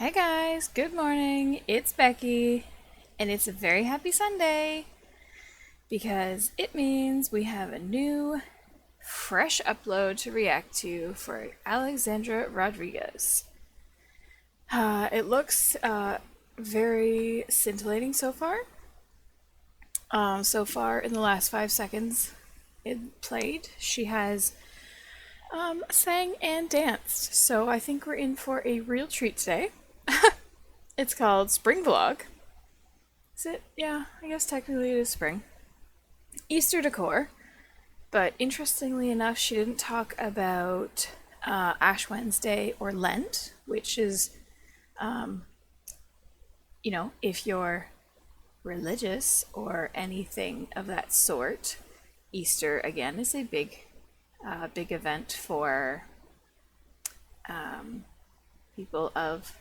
Hey guys, good morning. It's Becky, and it's a very happy Sunday because it means we have a new, fresh upload to react to for Alexandra Rodrigues. It looks very scintillating so far. So far, in the last 5 seconds it played, she has sang and danced. So I think we're in for a real treat today. It's called Spring Vlog. Is it? Yeah, I guess technically it is spring. Easter decor. But interestingly enough, she didn't talk about Ash Wednesday or Lent, which is, if you're religious or anything of that sort, Easter again is a big event for people of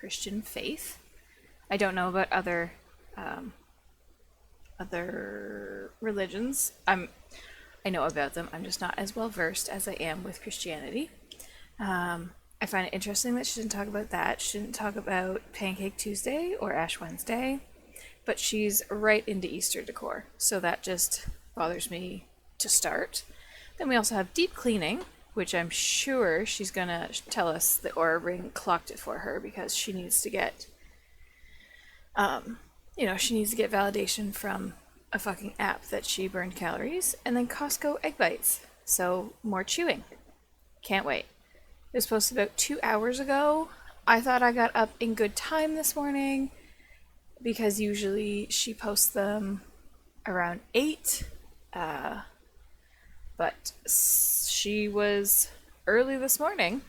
Christian faith. I don't know about other religions. I know about them. I'm just not as well versed as I am with Christianity. I find it interesting that she didn't talk about that. She didn't talk about Pancake Tuesday or Ash Wednesday, but she's right into Easter decor, so that just bothers me to start. Then we also have deep cleaning, which I'm sure she's gonna tell us the Aura Ring clocked it for her because she needs to get, she needs to get validation from a fucking app that she burned calories. And then Costco egg bites, so more chewing. Can't wait. It was posted about 2 hours ago. I thought I got up in good time this morning because usually she posts them around 8. But she was early this morning.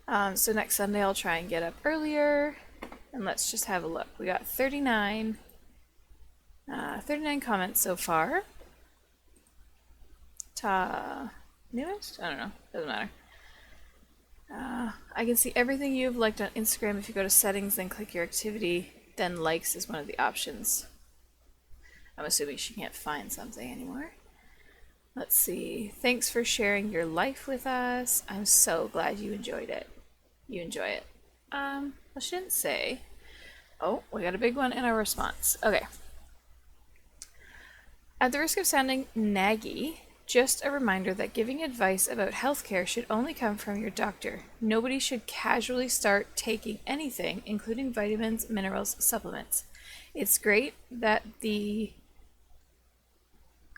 So next Sunday I'll try and get up earlier. And let's just have a look. We got 39 comments so far. Newest? I don't know. Doesn't matter. I can see everything you've liked on Instagram. If you go to settings, then click your activity, then likes is one of the options. I'm assuming she can't find something anymore. Let's see. Thanks for sharing your life with us. I'm so glad you enjoyed it. You enjoy it. Well, she didn't say. Oh, we got a big one in our response. Okay. At the risk of sounding naggy, just a reminder that giving advice about healthcare should only come from your doctor. Nobody should casually start taking anything, including vitamins, minerals, supplements. It's great that the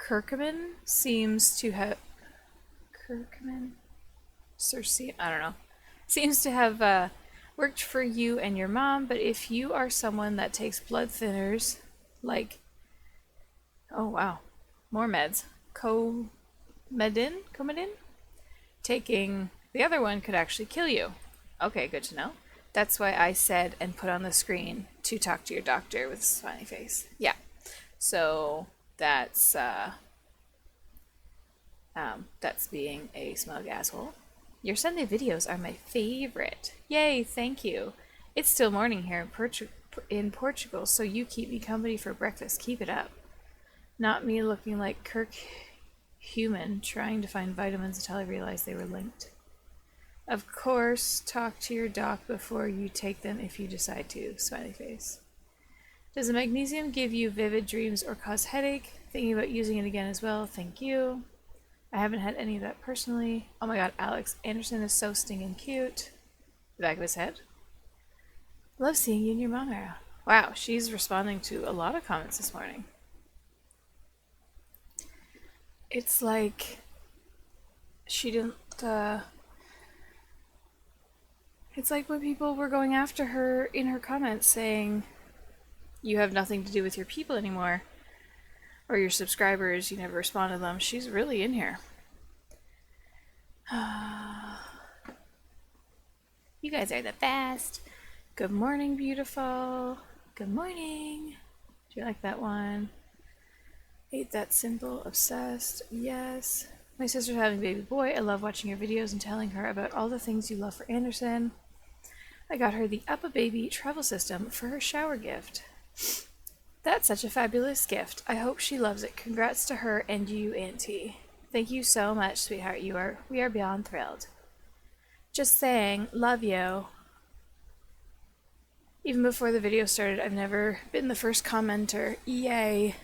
curcumin seems to have seems to have worked for you and your mom, but if you are someone that takes blood thinners like, oh wow, more meds, comedin, taking the other one could actually kill you. Okay, good to know. That's why I said and put on the screen to talk to your doctor with a smiley face. Yeah, so that's being a smug asshole. Your Sunday videos are my favorite. Yay, thank you. It's still morning here in Portugal, so you keep me company for breakfast. Keep it up. Not me looking like Kirk Human trying to find vitamins until I realized they were linked. Of course, talk to your doc before you take them if you decide to. Smiley face. Does the magnesium give you vivid dreams or cause headache? Thinking about using it again as well. Thank you. I haven't had any of that personally. Oh my god, Alex Anderson is so stinging cute. The back of his head. Love seeing you and your mom era. Wow, she's responding to a lot of comments this morning. It's like she didn't, it's like when people were going after her in her comments saying you have nothing to do with your people anymore, or your subscribers, you never respond to them. She's really in here. You guys are the best. Good morning, beautiful. Good morning. Do you like that one? Ain't that simple? Obsessed. Yes. My sister's having a baby boy. I love watching your videos and telling her about all the things you love for Anderson. I got her the Up-A-Baby travel system for her shower gift. That's such a fabulous gift. I hope she loves it. Congrats to her and you, Auntie. Thank you so much, sweetheart. We are beyond thrilled. Just saying, love you. Even before the video started, I've never been the first commenter. Yay.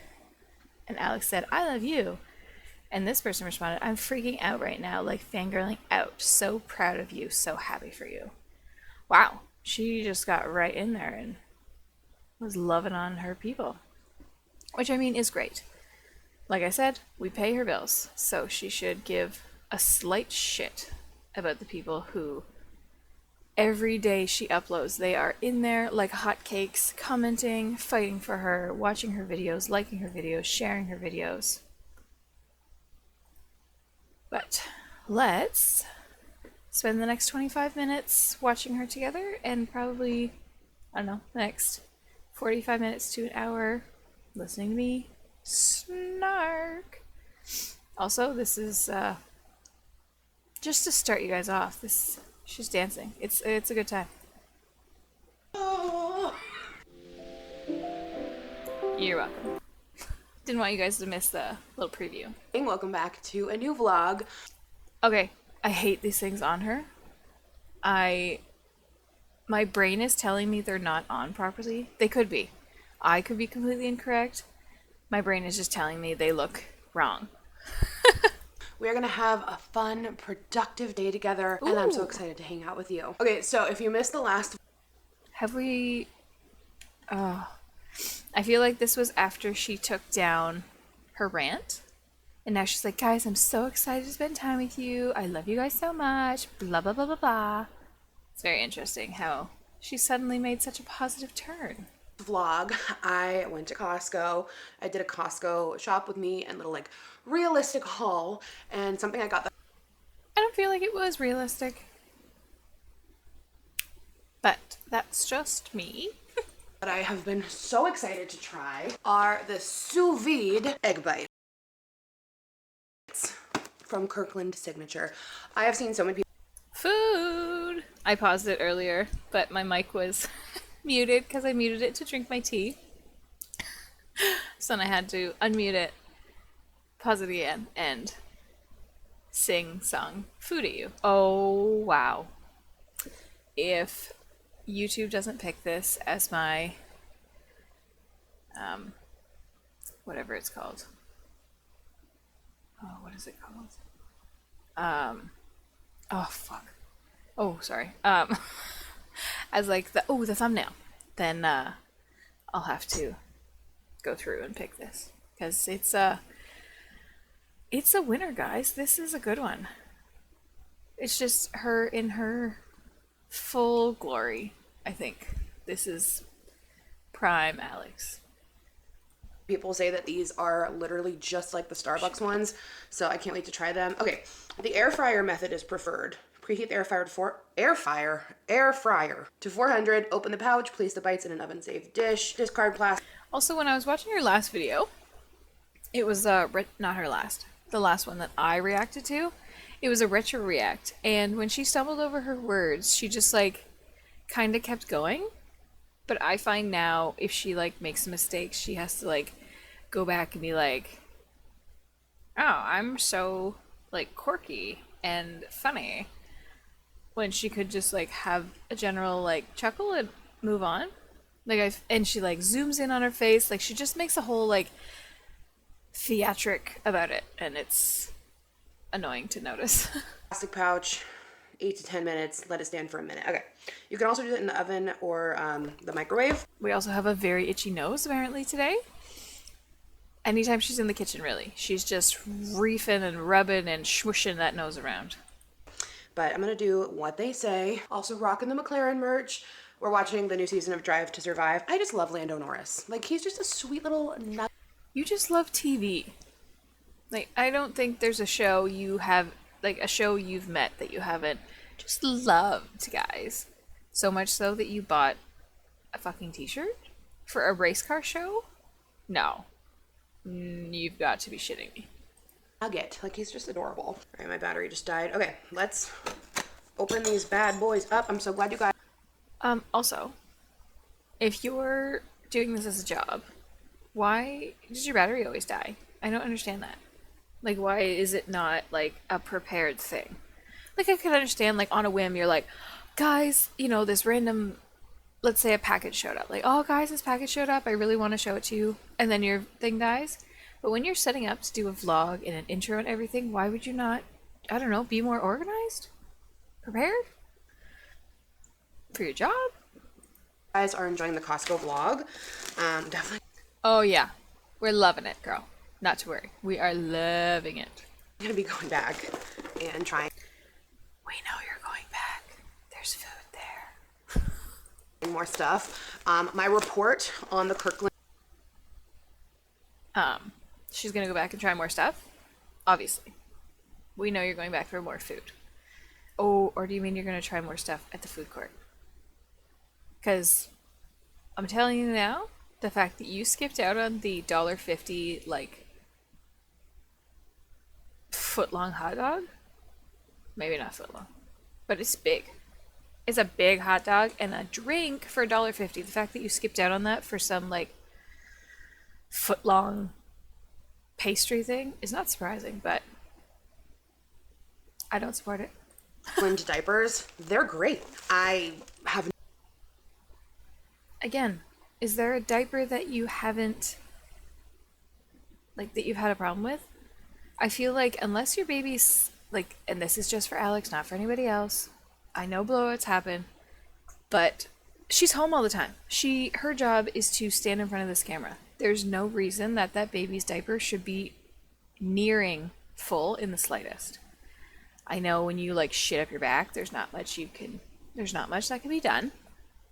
And Alex said, I love you. And this person responded, I'm freaking out right now, like fangirling out. So proud of you, so happy for you. Wow, she just got right in there and was loving on her people. Which, I mean, is great. Like I said, we pay her bills, so she should give a slight shit about the people who every day she uploads, they are in there like hotcakes, commenting, fighting for her, watching her videos, liking her videos, sharing her videos. But let's spend the next 25 minutes watching her together and probably, I don't know, the next 45 minutes to an hour listening to me snark. Also, this is just to start you guys off. She's dancing. It's a good time. You're welcome. Didn't want you guys to miss the little preview. Welcome back to a new vlog. Okay, I hate these things on her. My brain is telling me they're not on properly. They could be. I could be completely incorrect. My brain is just telling me they look wrong. We're gonna have a fun, productive day together, and I'm so excited to hang out with you. Okay, so if you missed the last... Have we... Oh. I feel like this was after she took down her rant. And now she's like, guys, I'm so excited to spend time with you. I love you guys so much. Blah, blah, blah, blah, blah. It's very interesting how she suddenly made such a positive turn. Vlog, I went to Costco. I did a Costco shop with me and little like realistic haul, and something I got that I don't feel like it was realistic. But that's just me. that I have been so excited to try are the sous vide egg bites from Kirkland Signature. I have seen so many people... Food! I paused it earlier, but my mic was muted because I muted it to drink my tea. So then I had to unmute it, pause it again, and sing song food at you. Oh, wow. If YouTube doesn't pick this as my, whatever it's called. Oh, what is it called? Oh, fuck. Oh, sorry. As like the thumbnail, then I'll have to go through and pick this because it's a winner, guys. This is a good one. It's just her in her full glory. I think this is prime Alex. People say that these are literally just like the Starbucks ones, so I can't wait to try them. Okay, the air fryer method is preferred. Preheat the air fryer to 400. Open the pouch. Place the bites in an oven-safe dish. Discard plastic. Also, when I was watching her last video, it was not her last. The last one that I reacted to, it was a retro react, and when she stumbled over her words, she just like kind of kept going. But I find now if she like makes a mistake, she has to like go back and be like, "Oh, I'm so like quirky and funny." When she could just like have a general like chuckle and move on. And she like zooms in on her face, like she just makes a whole like theatric about it, and it's annoying to notice. Plastic pouch, 8 to 10 minutes. Let it stand for a minute. Okay, you can also do it in the oven or the microwave. We also have a very itchy nose apparently today. Anytime she's in the kitchen, really, she's just reefing and rubbing and swooshing that nose around. But I'm gonna do what they say. Also rocking the McLaren merch. We're watching the new season of Drive to Survive. I just love Lando Norris. Like, he's just a sweet little nut. You just love TV. Like, I don't think there's a show you have, like, a show you've met that you haven't just loved, guys. So much so that you bought a fucking t-shirt for a race car show? No. You've got to be shitting me. Nugget. Like, he's just adorable. All right, my battery just died. Okay, let's open these bad boys up. I'm so glad you guys... Also, if you're doing this as a job, why does your battery always die? I don't understand that. Like, why is it not, like, a prepared thing? Like, I could understand, like, on a whim, you're like, guys, you know, this random let's say a package showed up. Like, oh, guys, this package showed up. I really want to show it to you. And then your thing dies. But when you're setting up to do a vlog and an intro and everything, why would you not, I don't know, be more organized? Prepared? For your job? Guys are enjoying the Costco vlog. Definitely Oh, yeah. We're loving it, girl. Not to worry. We are loving it. gonna be going back and trying We know you're going back. There's food there. more stuff. My report on the Kirkland. She's gonna go back and try more stuff? Obviously. We know you're going back for more food. Oh, or do you mean you're gonna try more stuff at the food court? Because I'm telling you now, the fact that you skipped out on the $1.50 like foot long hot dog, maybe not foot long, but it's big. It's a big hot dog and a drink for $1.50. The fact that you skipped out on that for some like foot long pastry thing is not surprising, but I don't support it. Kirkland diapers, they're great. I have Again, is there a diaper that you haven't, like, that you've had a problem with? I feel like unless your baby's, like, and this is just for Alex, not for anybody else. I know blowouts happen, but she's home all the time. Her job is to stand in front of this camera. There's no reason that that baby's diaper should be nearing full in the slightest. I know when you like shit up your back, there's not much that can be done,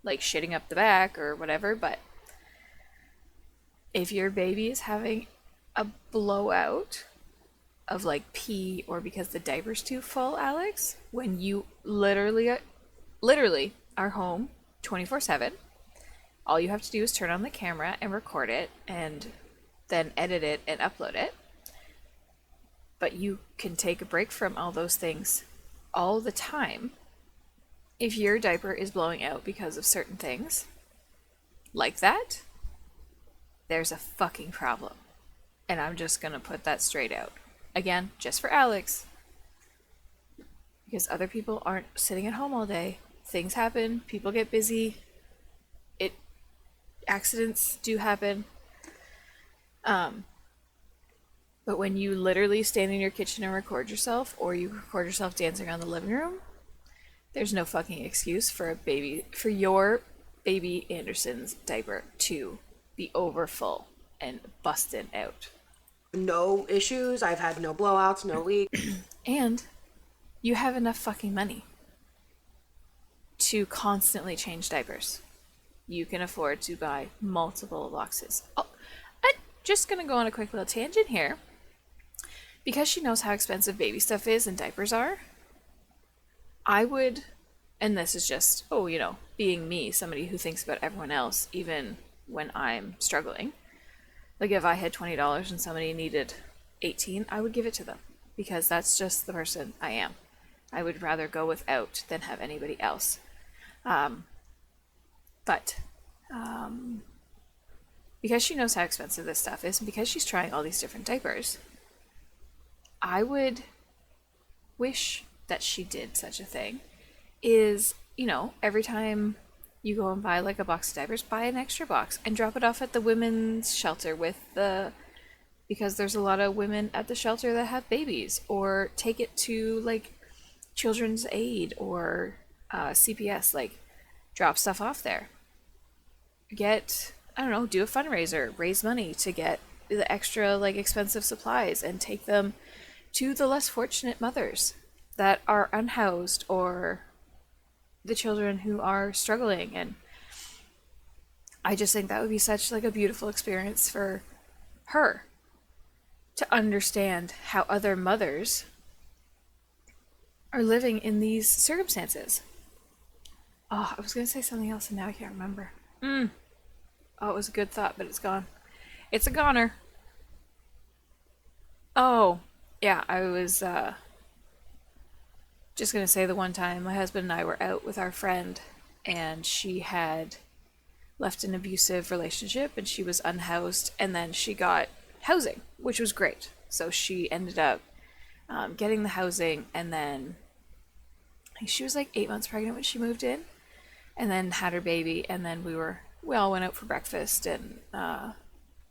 like shitting up the back or whatever, but if your baby is having a blowout of like pee or because the diaper's too full, Alex, when you literally are home 24/7, all you have to do is turn on the camera and record it and then edit it and upload it. But you can take a break from all those things all the time. If your diaper is blowing out because of certain things like that, there's a fucking problem. And I'm just gonna put that straight out. Again, just for Alex. Because other people aren't sitting at home all day. Things happen, people get busy. Accidents do happen. But when you literally stand in your kitchen and record yourself, or you record yourself dancing around the living room, there's no fucking excuse for your baby Anderson's diaper to be over full and busting out. no issues. I've had no blowouts, no leaks. And you have enough fucking money to constantly change diapers. You can afford to buy multiple boxes. Oh, I'm just gonna go on a quick little tangent here. Because she knows how expensive baby stuff is and diapers are, I would, and this is just, being me, somebody who thinks about everyone else, even when I'm struggling. Like if I had $20 and somebody needed 18, I would give it to them because that's just the person I am. I would rather go without than have anybody else. But because she knows how expensive this stuff is, and because she's trying all these different diapers, I would wish that she did such a thing. Is, every time you go and buy like a box of diapers, buy an extra box and drop it off at the women's shelter because there's a lot of women at the shelter that have babies, or take it to like Children's Aid or CPS, like drop stuff off there. Do a fundraiser, raise money to get the extra like expensive supplies and take them to the less fortunate mothers that are unhoused or the children who are struggling. And I just think that would be such like a beautiful experience for her to understand how other mothers are living in these circumstances. Oh, I was going to say something else and now I can't remember. Oh, it was a good thought, but it's gone. It's a goner. Oh, yeah, I was just going to say the one time my husband and I were out with our friend and she had left an abusive relationship and she was unhoused, and then she got housing, which was great. So she ended up getting the housing, and then she was like 8 months pregnant when she moved in. and then had her baby, and then we all went out for breakfast, and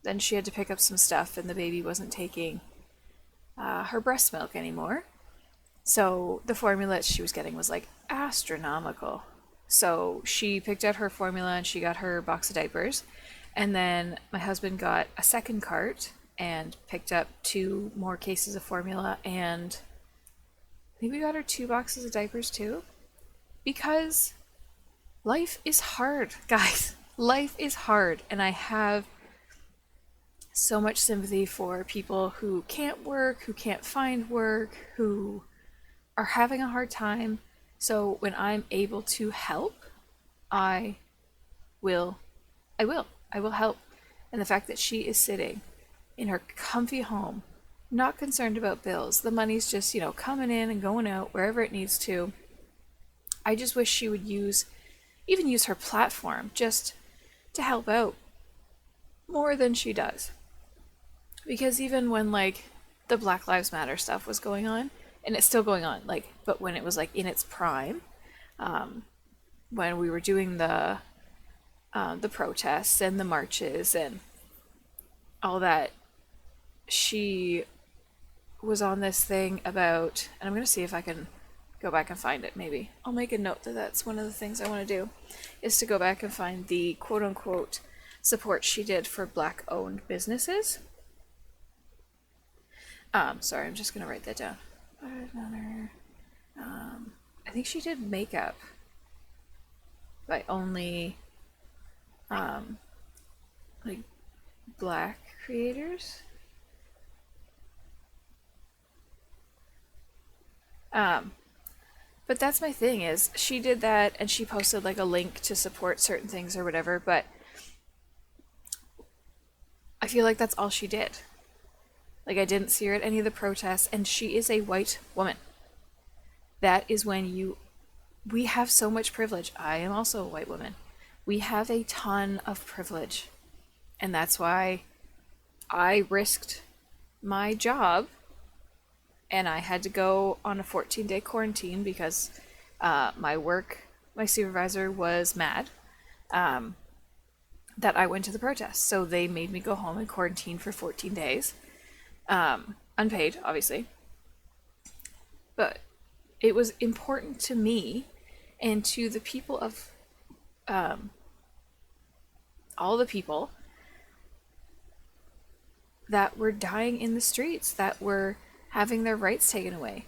then she had to pick up some stuff, and the baby wasn't taking her breast milk anymore. So the formula she was getting was like astronomical. So she picked out her formula and she got her box of diapers. And then my husband got a second cart and picked up 2 more cases of formula. And I think we got her 2 boxes of diapers too. Because life is hard, guys. Life is hard. And I have so much sympathy for people who can't work, who can't find work, who are having a hard time. So when I'm able to help, I will I will help. And the fact that she is sitting in her comfy home, not concerned about bills, the money's just, coming in and going out wherever it needs to. I just wish she would use her platform just to help out more than she does. Because even when the Black Lives Matter stuff was going on, and it's still going on, but when it was in its prime, when we were doing the protests and the marches and all that, she was on this thing about, and I'm going to see if I can go back and find it. Maybe I'll make a note that that's one of the things I want to do, is to go back and find the quote-unquote support she did for Black-owned businesses. Sorry, I'm just going to write that down. I think she did makeup by only Black creators. But that's my thing, is she did that and she posted a link to support certain things or whatever, but I feel like that's all she did. I didn't see her at any of the protests, and she is a white woman. That is when we have so much privilege. I am also a white woman. We have a ton of privilege. And that's why I risked my job, and I had to go on a 14-day quarantine because my supervisor was mad that I went to the protest. So they made me go home and quarantine for 14 days. Unpaid, obviously. But it was important to me and to the people of all the people that were dying in the streets, that were having their rights taken away.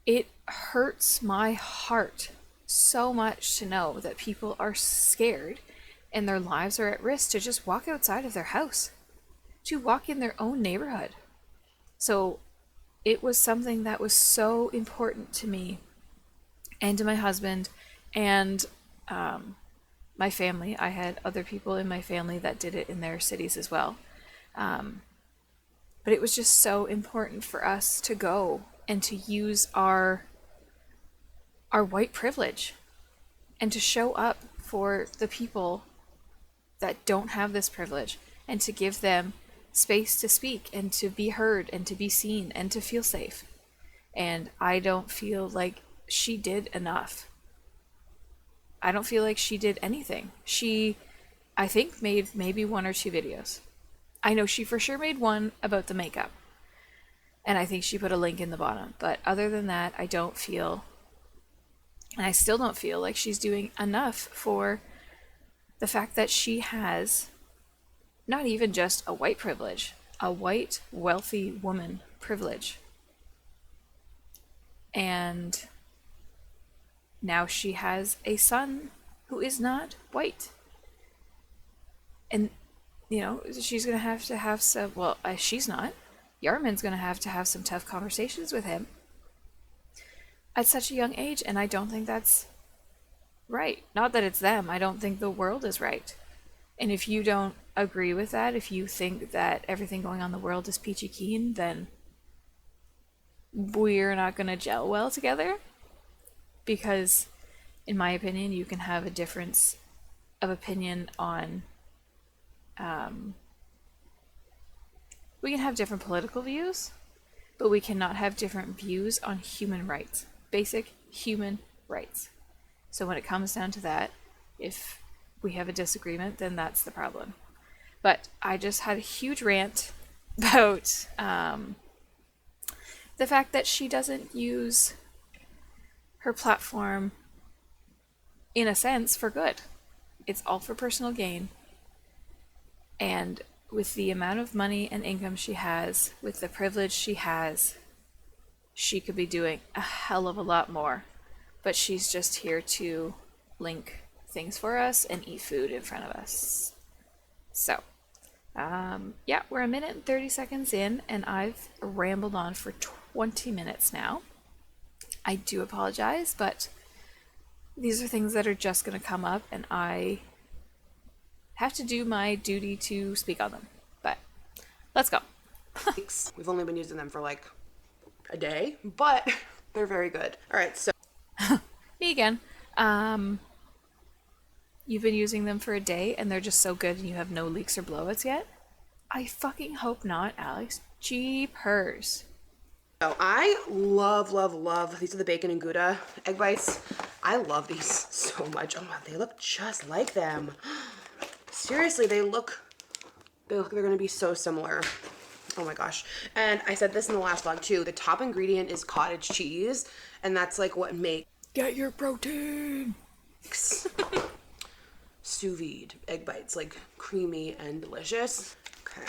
It hurts my heart so much to know that people are scared and their lives are at risk to just walk outside of their house, to walk in their own neighborhood. So it was something that was so important to me and to my husband and my family. I had other people in my family that did it in their cities as well. But it was just so important for us to go and to use our white privilege and to show up for the people that don't have this privilege, and to give them space to speak and to be heard and to be seen and to feel safe. And I don't feel like she did enough. I don't feel like she did anything. She, I think, made maybe 1 or 2 videos. I know she for sure made one about the makeup, and I think she put a link in the bottom. But other than that, I don't feel, and I still don't feel like she's doing enough for the fact that she has not even just a white privilege, a white, wealthy woman privilege. And now she has a son who is not white. And, she's going to have some, she's not. Yarman's going to have some tough conversations with him at such a young age, and I don't think that's right. Not that it's them. I don't think the world is right. And if you don't agree with that, if you think that everything going on in the world is peachy keen, then we're not going to gel well together. Because, in my opinion, you can have a difference of opinion on, we can have different political views, but we cannot have different views on human rights, basic human rights. So when it comes down to that, if we have a disagreement, then that's the problem. But I just had a huge rant about the fact that she doesn't use her platform, in a sense, for good. It's all for personal gain. And with the amount of money and income she has, with the privilege she has, she could be doing a hell of a lot more. But she's just here to link things for us and eat food in front of us. So, yeah, we're a minute and 30 seconds in, and I've rambled on for 20 minutes now. I do apologize, but these are things that are just going to come up, and I have to do my duty to speak on them. But let's go. We've only been using them for like a day, but they're very good. All right, so Me again. You've been using them for a day and they're just so good and you have no leaks or blowouts yet? I fucking hope not, Alex. Jeepers. So I love, love, love, these are the bacon and Gouda egg bites. I love these so much. Oh my, they look just like them. Seriously, they look they're gonna be so similar. Oh my gosh. And I said this in the last vlog too. The top ingredient is cottage cheese, and that's like what makes Get your protein. sous vide egg bites like creamy and delicious. Okay.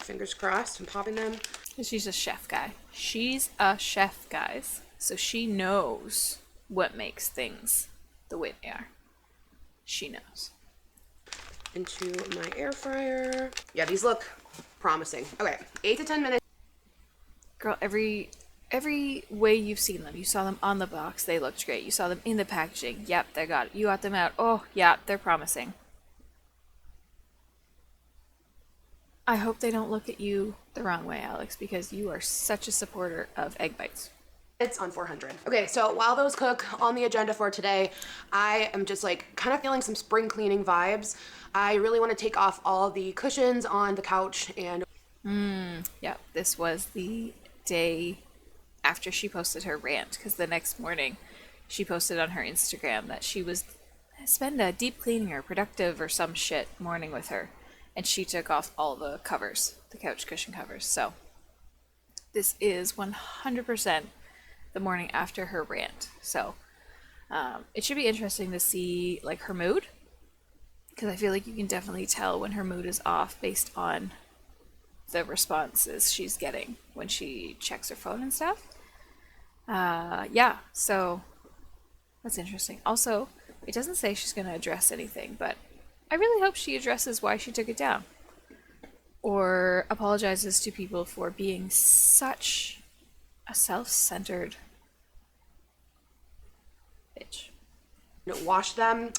Fingers crossed, I'm popping them. She's a chef guy. She's a chef, guys. So she knows what makes things the way they are. She knows. Into my air fryer. Yeah, these look promising. Okay, 8 to 10 minutes. Girl, every way you've seen them, you saw them on the box, they looked great. You saw them in the packaging. Yep, they got it. You got them out. Oh, yeah, they're promising. I hope they don't look at you the wrong way, Alex, because you are such a supporter of egg bites. It's on 400. Okay, so while those cook, on the agenda for today, I am just like kind of feeling some spring cleaning vibes. I really want to take off all the cushions on the couch and Yeah, this was the day after she posted her rant, because the next morning she posted on her Instagram that she was spend a deep cleaning or productive or some shit morning with her, and she took off all the covers, the couch cushion covers. So this is 100% the morning after her rant. So it should be interesting to see like her mood, because I feel like you can definitely tell when her mood is off based on the responses she's getting when she checks her phone and stuff. Yeah, so that's interesting. Also, it doesn't say she's going to address anything, but I really hope she addresses why she took it down, or apologizes to people for being such a self-centered bitch. wash them.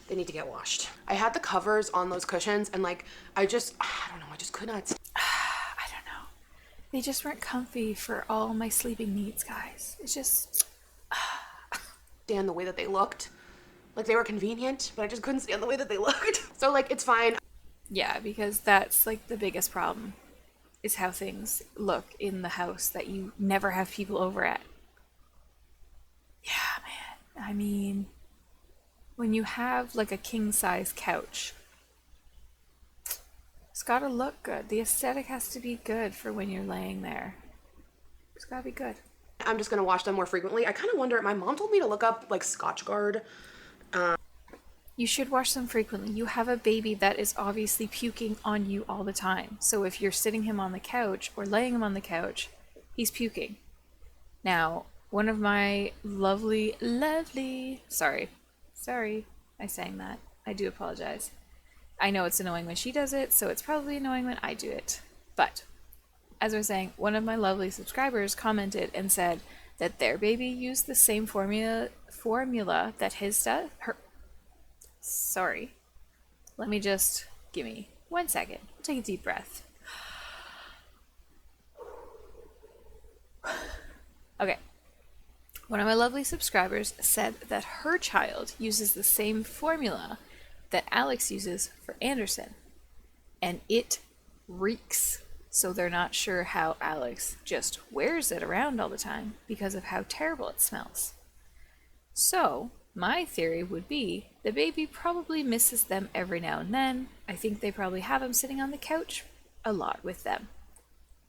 They need to get washed. I had the covers on those cushions and like I just could not I don't know. They just weren't comfy for all my sleeping needs, guys. It's just stand the way that they looked. Like they were convenient, but I just couldn't stand the way that they looked. So like it's fine. yeah, because that's like the biggest problem, is how things look in the house that you never have people over at. Yeah, man. I mean, when you have like a king size couch, it's gotta look good. The aesthetic has to be good for when you're laying there. It's gotta be good. I'm just gonna wash them more frequently. I kind of wonder, my mom told me to look up like Scotchgard. You should wash them frequently. You have a baby that is obviously puking on you all the time. So if you're sitting him on the couch or laying him on the couch, he's puking. Now, one of my lovely, sorry, I sang that. I do apologize. I know it's annoying when she does it, so it's probably annoying when I do it. But, as I was saying, one of my lovely subscribers commented and said that their baby used the same formula that his does. Sorry. Let me just, give me 1 second. Take a deep breath. Okay. One of my lovely subscribers said that her child uses the same formula that Alex uses for Anderson, and it reeks. So they're not sure how Alex just wears it around all the time because of how terrible it smells. So, my theory would be the baby probably misses them every now and then. I think they probably have him sitting on the couch a lot with them.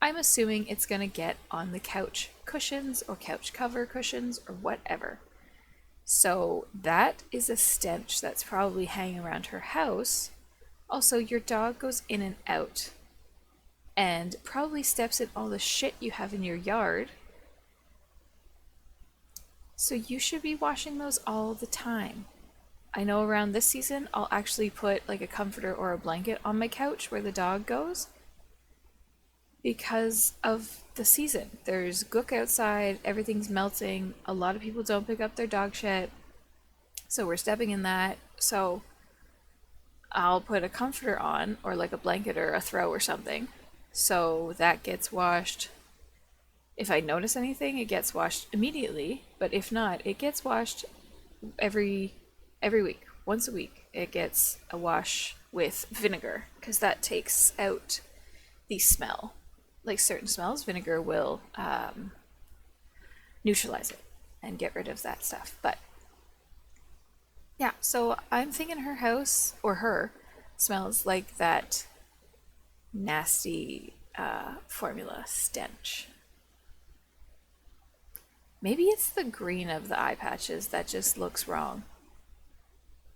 I'm assuming it's going to get on the couch cushions or couch cover cushions or whatever. So, that is a stench that's probably hanging around her house. Also, your dog goes in and out and probably steps in all the shit you have in your yard. So you should be washing those all the time. I know around this season, I'll actually put like a comforter or a blanket on my couch where the dog goes because of the season. There's gook outside, everything's melting, a lot of people don't pick up their dog shit, so we're stepping in that. So I'll put a comforter on or like a blanket or a throw or something, so that gets washed. If I notice anything, it gets washed immediately, but if not, it gets washed every week. Once a week, it gets a wash with vinegar because that takes out the smell. Like certain smells, vinegar will neutralize it and get rid of that stuff. But yeah, so I'm thinking her house or her smells like that nasty formula stench. Maybe it's the green of the eye patches that just looks wrong.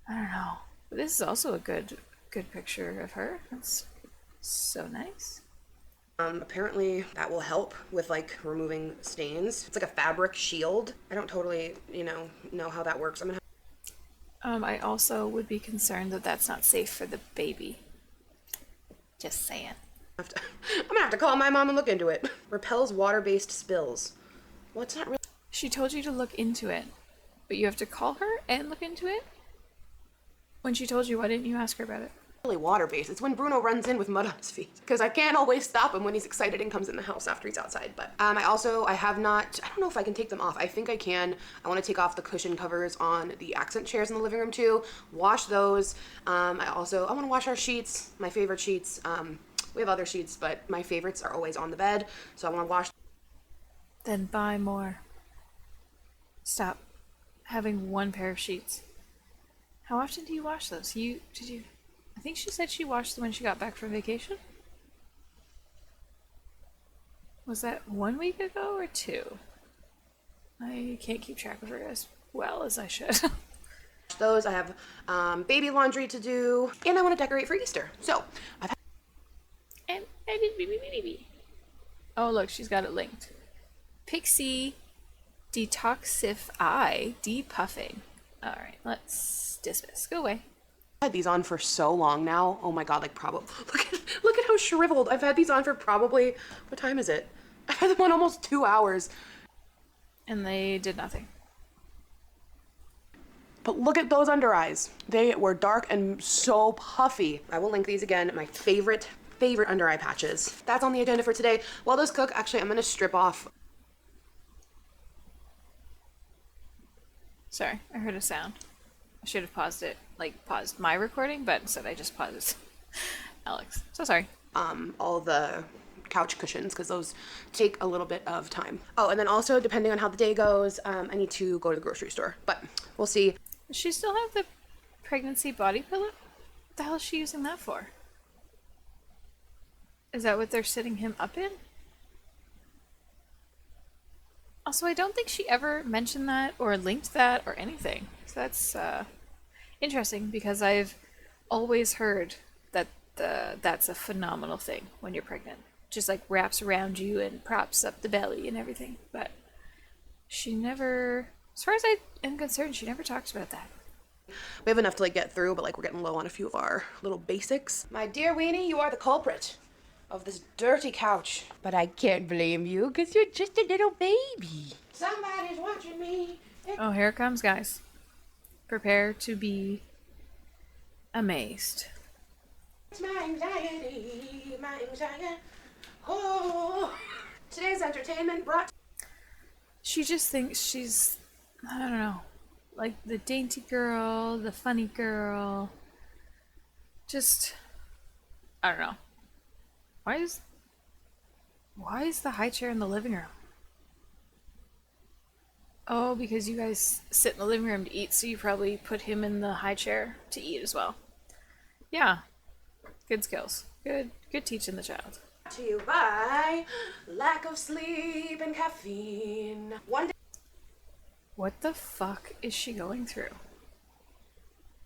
I don't know. But this is also a good picture of her. That's so nice. Apparently that will help with like removing stains. It's like a fabric shield. I don't totally, know how that works. I also would be concerned that that's not safe for the baby. Just saying. I'm gonna have to call my mom and look into it. Repels water-based spills. Well, it's not really She told you to look into it, but you have to call her and look into it? When she told you, why didn't you ask her about it? really water-based. It's when Bruno runs in with mud on his feet. Because I can't always stop him when he's excited and comes in the house after he's outside. But I don't know if I can take them off. I think I can. I want to take off the cushion covers on the accent chairs in the living room too. Wash those. I want to wash our sheets, my favorite sheets. We have other sheets, but my favorites are always on the bed. So I want to wash. Then buy more. Stop having one pair of sheets. How often do you wash those? I think she said she washed them when she got back from vacation. Was that 1 week ago or 2? I can't keep track of her as well as I should. Those. I have baby laundry to do, and I want to decorate for Easter. So I've had And I did baby. Oh look, she's got it linked. Pixie Detoxify Depuffing. Alright, let's dismiss. Go away. had these on for so long now. Oh my god, like probably look at how shriveled. I've had these on for probably, what time is it? I've had them on almost 2 hours. And they did nothing. But look at those under eyes. They were dark and so puffy. I will link these again. My favorite under eye patches. That's on the agenda for today. While those cook, actually I'm gonna strip off. Sorry, I heard a sound. I should have paused it, like paused my recording, but instead I just paused Alex. So sorry. All the couch cushions because those take a little bit of time. Oh, and then also depending on how the day goes, I need to go to the grocery store, but we'll see. Does she still have the pregnancy body pillow? What the hell is she using that for? Is that what they're sitting him up in? Also, I don't think she ever mentioned that or linked that or anything. So that's interesting because I've always heard that that's a phenomenal thing when you're pregnant. Just like wraps around you and props up the belly and everything. But she never, as far as I am concerned, she never talks about that. We have enough to like get through, but like we're getting low on a few of our little basics. My dear Weenie, you are the culprit of this dirty couch. But I can't blame you, because you're just a little baby. Somebody's watching me. Oh, here it comes, guys. Prepare to be amazed. It's my anxiety, my anxiety. Oh. Today's entertainment brought. She just thinks she's, I don't know, like the dainty girl, the funny girl. Just, I don't know. Why is the high chair in the living room? Oh, because you guys sit in the living room to eat, so you probably put him in the high chair to eat as well. Yeah, good skills. Good teaching the child. To you by lack of sleep and caffeine. One day. What the fuck is she going through?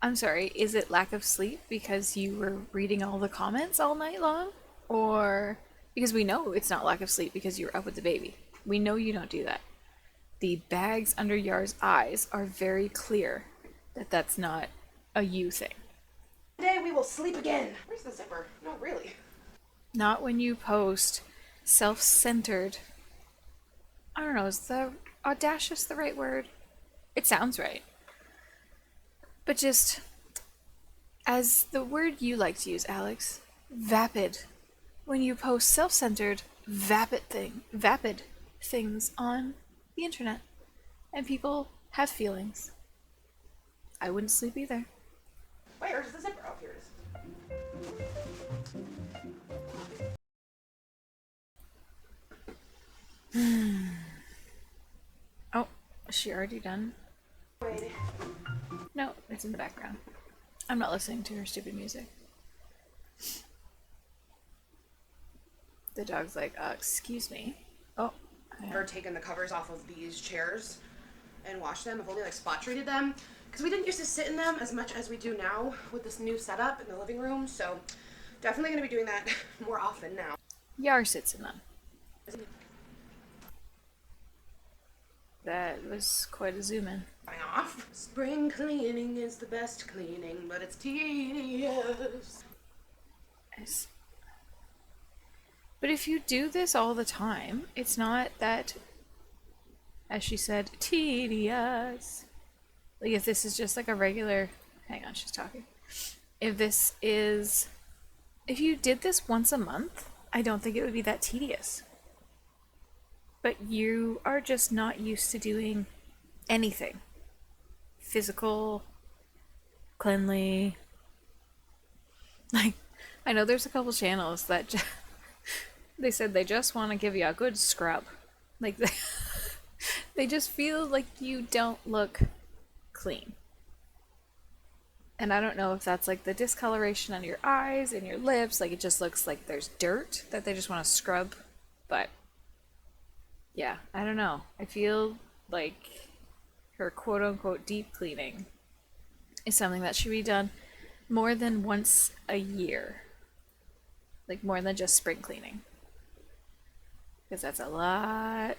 I'm sorry, is it lack of sleep because you were reading all the comments all night long? Or because we know it's not lack of sleep because you were up with the baby. We know you don't do that. The bags under Yar's eyes are very clear that that's not a you thing. One day we will sleep again. Where's the zipper? No, really. Not when you post self-centered. I don't know, is the audacious the right word? It sounds right. But just, as the word you like to use, Alex, vapid. When you post self-centered, vapid things on the internet. And people have feelings. I wouldn't sleep either. Where's the zipper? Oh, here it is. Oh, is she already done? Wait. No, it's in the background. I'm not listening to her stupid music. The dog's like, excuse me. Oh. I've never taken the covers off of these chairs and washed them. I've only like spot treated them because we didn't used to sit in them as much as we do now with this new setup in the living room. So definitely going to be doing that more often now. Yar sits in them. That was quite a zoom in. Off. Spring cleaning is the best cleaning, but it's tedious. Yes. But if you do this all the time, it's not that, as she said, tedious. Like if this is just like a regular, hang on, she's talking. If you did this once a month, I don't think it would be that tedious. But you are just not used to doing anything. Physical, cleanly. Like, I know there's a couple channels that they said they just want to give you a good scrub. Like, they just feel like you don't look clean. And I don't know if that's like the discoloration on your eyes and your lips. Like, it just looks like there's dirt that they just want to scrub. But, yeah, I don't know. I feel like her quote-unquote deep cleaning is something that should be done more than once a year. Like, more than just spring cleaning. Because that's a lot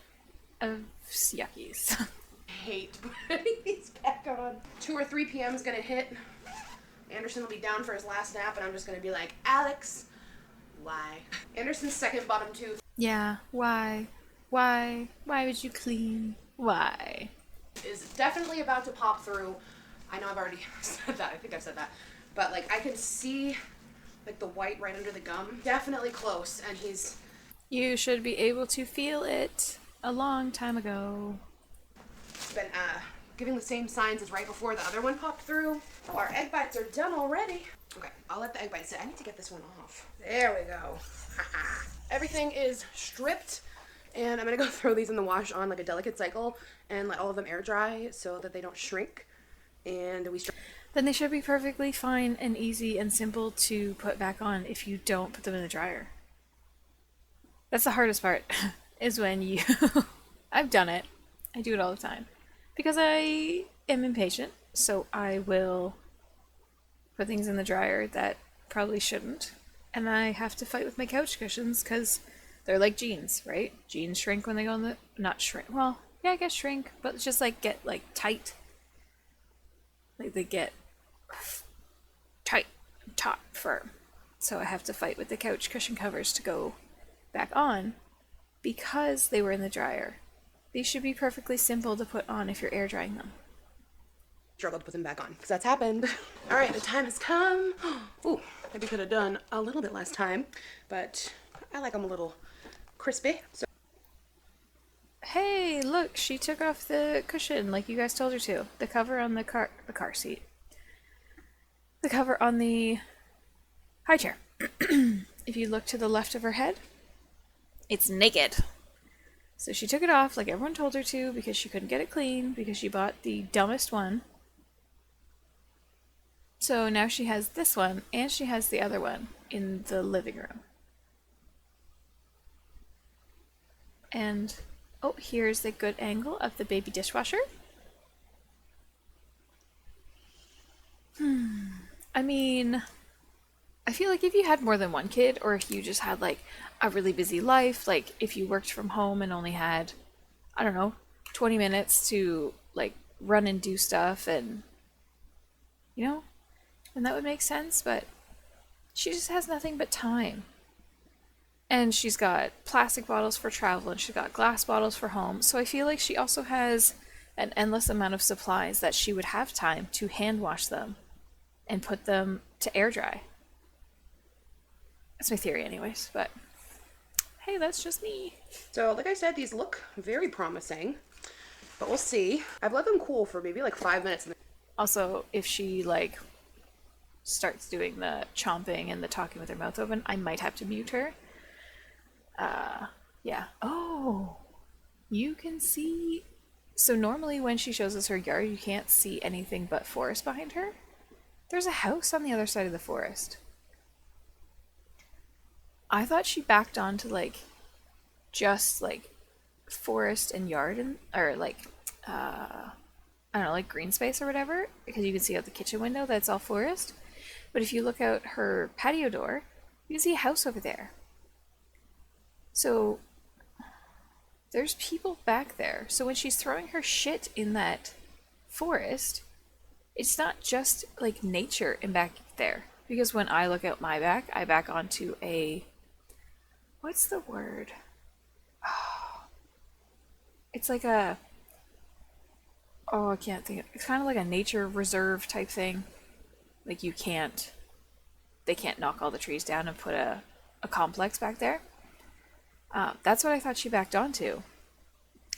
of yuckies. Hate putting these back on. 2 or 3 p.m. is going to hit. Anderson will be down for his last nap, and I'm just going to be like, Alex, why? Anderson's second bottom tooth. Yeah, why? Why? Why would you clean? Why? Is definitely about to pop through. I know I've already said that. I think I've said that. But, like, I can see, like, the white right under the gum. Definitely close, and he's... You should be able to feel it a long time ago. been, giving the same signs as right before the other one popped through. Oh, our egg bites are done already. Okay, I'll let the egg bite sit. I need to get this one off. There we go. Everything is stripped, and I'm gonna go throw these in the wash on like a delicate cycle and let all of them air dry so that they don't shrink. And we Then they should be perfectly fine and easy and simple to put back on if you don't put them in the dryer. That's the hardest part, is when you... I've done it. I do it all the time. Because I am impatient, so I will put things in the dryer that probably shouldn't. And I have to fight with my couch cushions because they're like jeans, right? Jeans shrink when they go in the... Not shrink. Well, yeah, I guess shrink. But it's just like get like tight. Like they get tight, taut, firm. So I have to fight with the couch cushion covers to go back on because they were in the dryer. These should be perfectly simple to put on if you're air drying them. struggled to put them back on because that's happened. All right, the time has come. Ooh, maybe could have done a little bit less time, but I like them a little crispy. So Hey, look, she took off the cushion like you guys told her to. The cover on the car seat. The cover on the high chair. If you look to the left of her head, it's naked. So she took it off like everyone told her to because she couldn't get it clean because she bought the dumbest one. So now she has this one and she has the other one in the living room. And oh, here's the good angle of the baby dishwasher. I mean, I feel like if you had more than one kid, or if you just had like a really busy life, like if you worked from home and only had, I don't know, 20 minutes to like run and do stuff and, you know, then that would make sense, but she just has nothing but time. And she's got plastic bottles for travel and she's got glass bottles for home. So I feel like she also has an endless amount of supplies that she would have time to hand wash them and put them to air dry. That's my theory anyways, but hey, that's just me. So like I said, these look very promising, but we'll see. I've let them cool for maybe like 5 minutes. Also, if she like starts doing the chomping and the talking with her mouth open, I might have to mute her. Yeah. Oh, you can see. So normally when she shows us her yard, you can't see anything but forest behind her. There's a house on the other side of the forest. I thought she backed onto like just like forest and yard and or like I don't know, like green space or whatever, because you can see out the kitchen window that's all forest. But if you look out her patio door, you can see a house over there. So there's people back there. So when she's throwing her shit in that forest, it's not just like nature in back there. Because when I look out my back, I back onto a, what's the word? Oh, it's like a, oh, I can't think. It's kind of like a nature reserve type thing. Like they can't knock all the trees down and put a complex back there. That's what I thought she backed onto.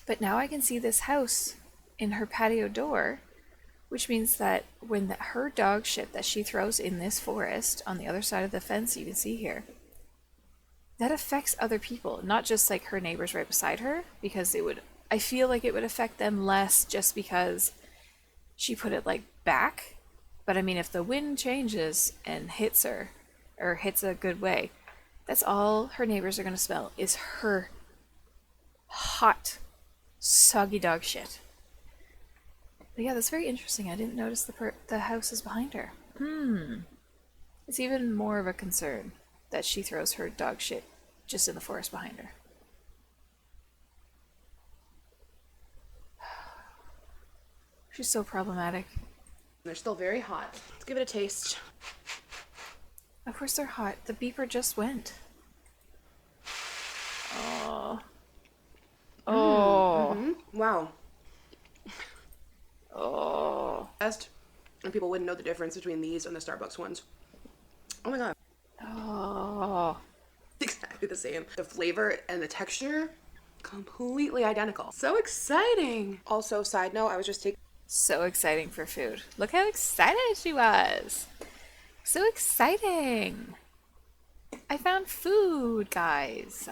But now I can see this house in her patio door, which means that when her dog shit that she throws in this forest on the other side of the fence you can see here, that affects other people, not just like her neighbors right beside her, because I feel like it would affect them less just because she put it like back. But I mean, if the wind changes and hits her, or hits a good way, that's all her neighbors are going to smell is her hot, soggy dog shit. But yeah, that's very interesting. I didn't notice the house is behind her. It's even more of a concern that she throws her dog shit just in the forest behind her. She's so problematic. They're still very hot. Let's give it a taste. Of course they're hot. The beeper just went. Oh. Oh. Wow. Oh. Best. And people wouldn't know the difference between these and the Starbucks ones. Oh my god. Oh. Exactly the same. The flavor and the texture, completely identical. So exciting. Also, side note, I was just taking So exciting for food. Look how excited she was. So exciting. I found food, guys.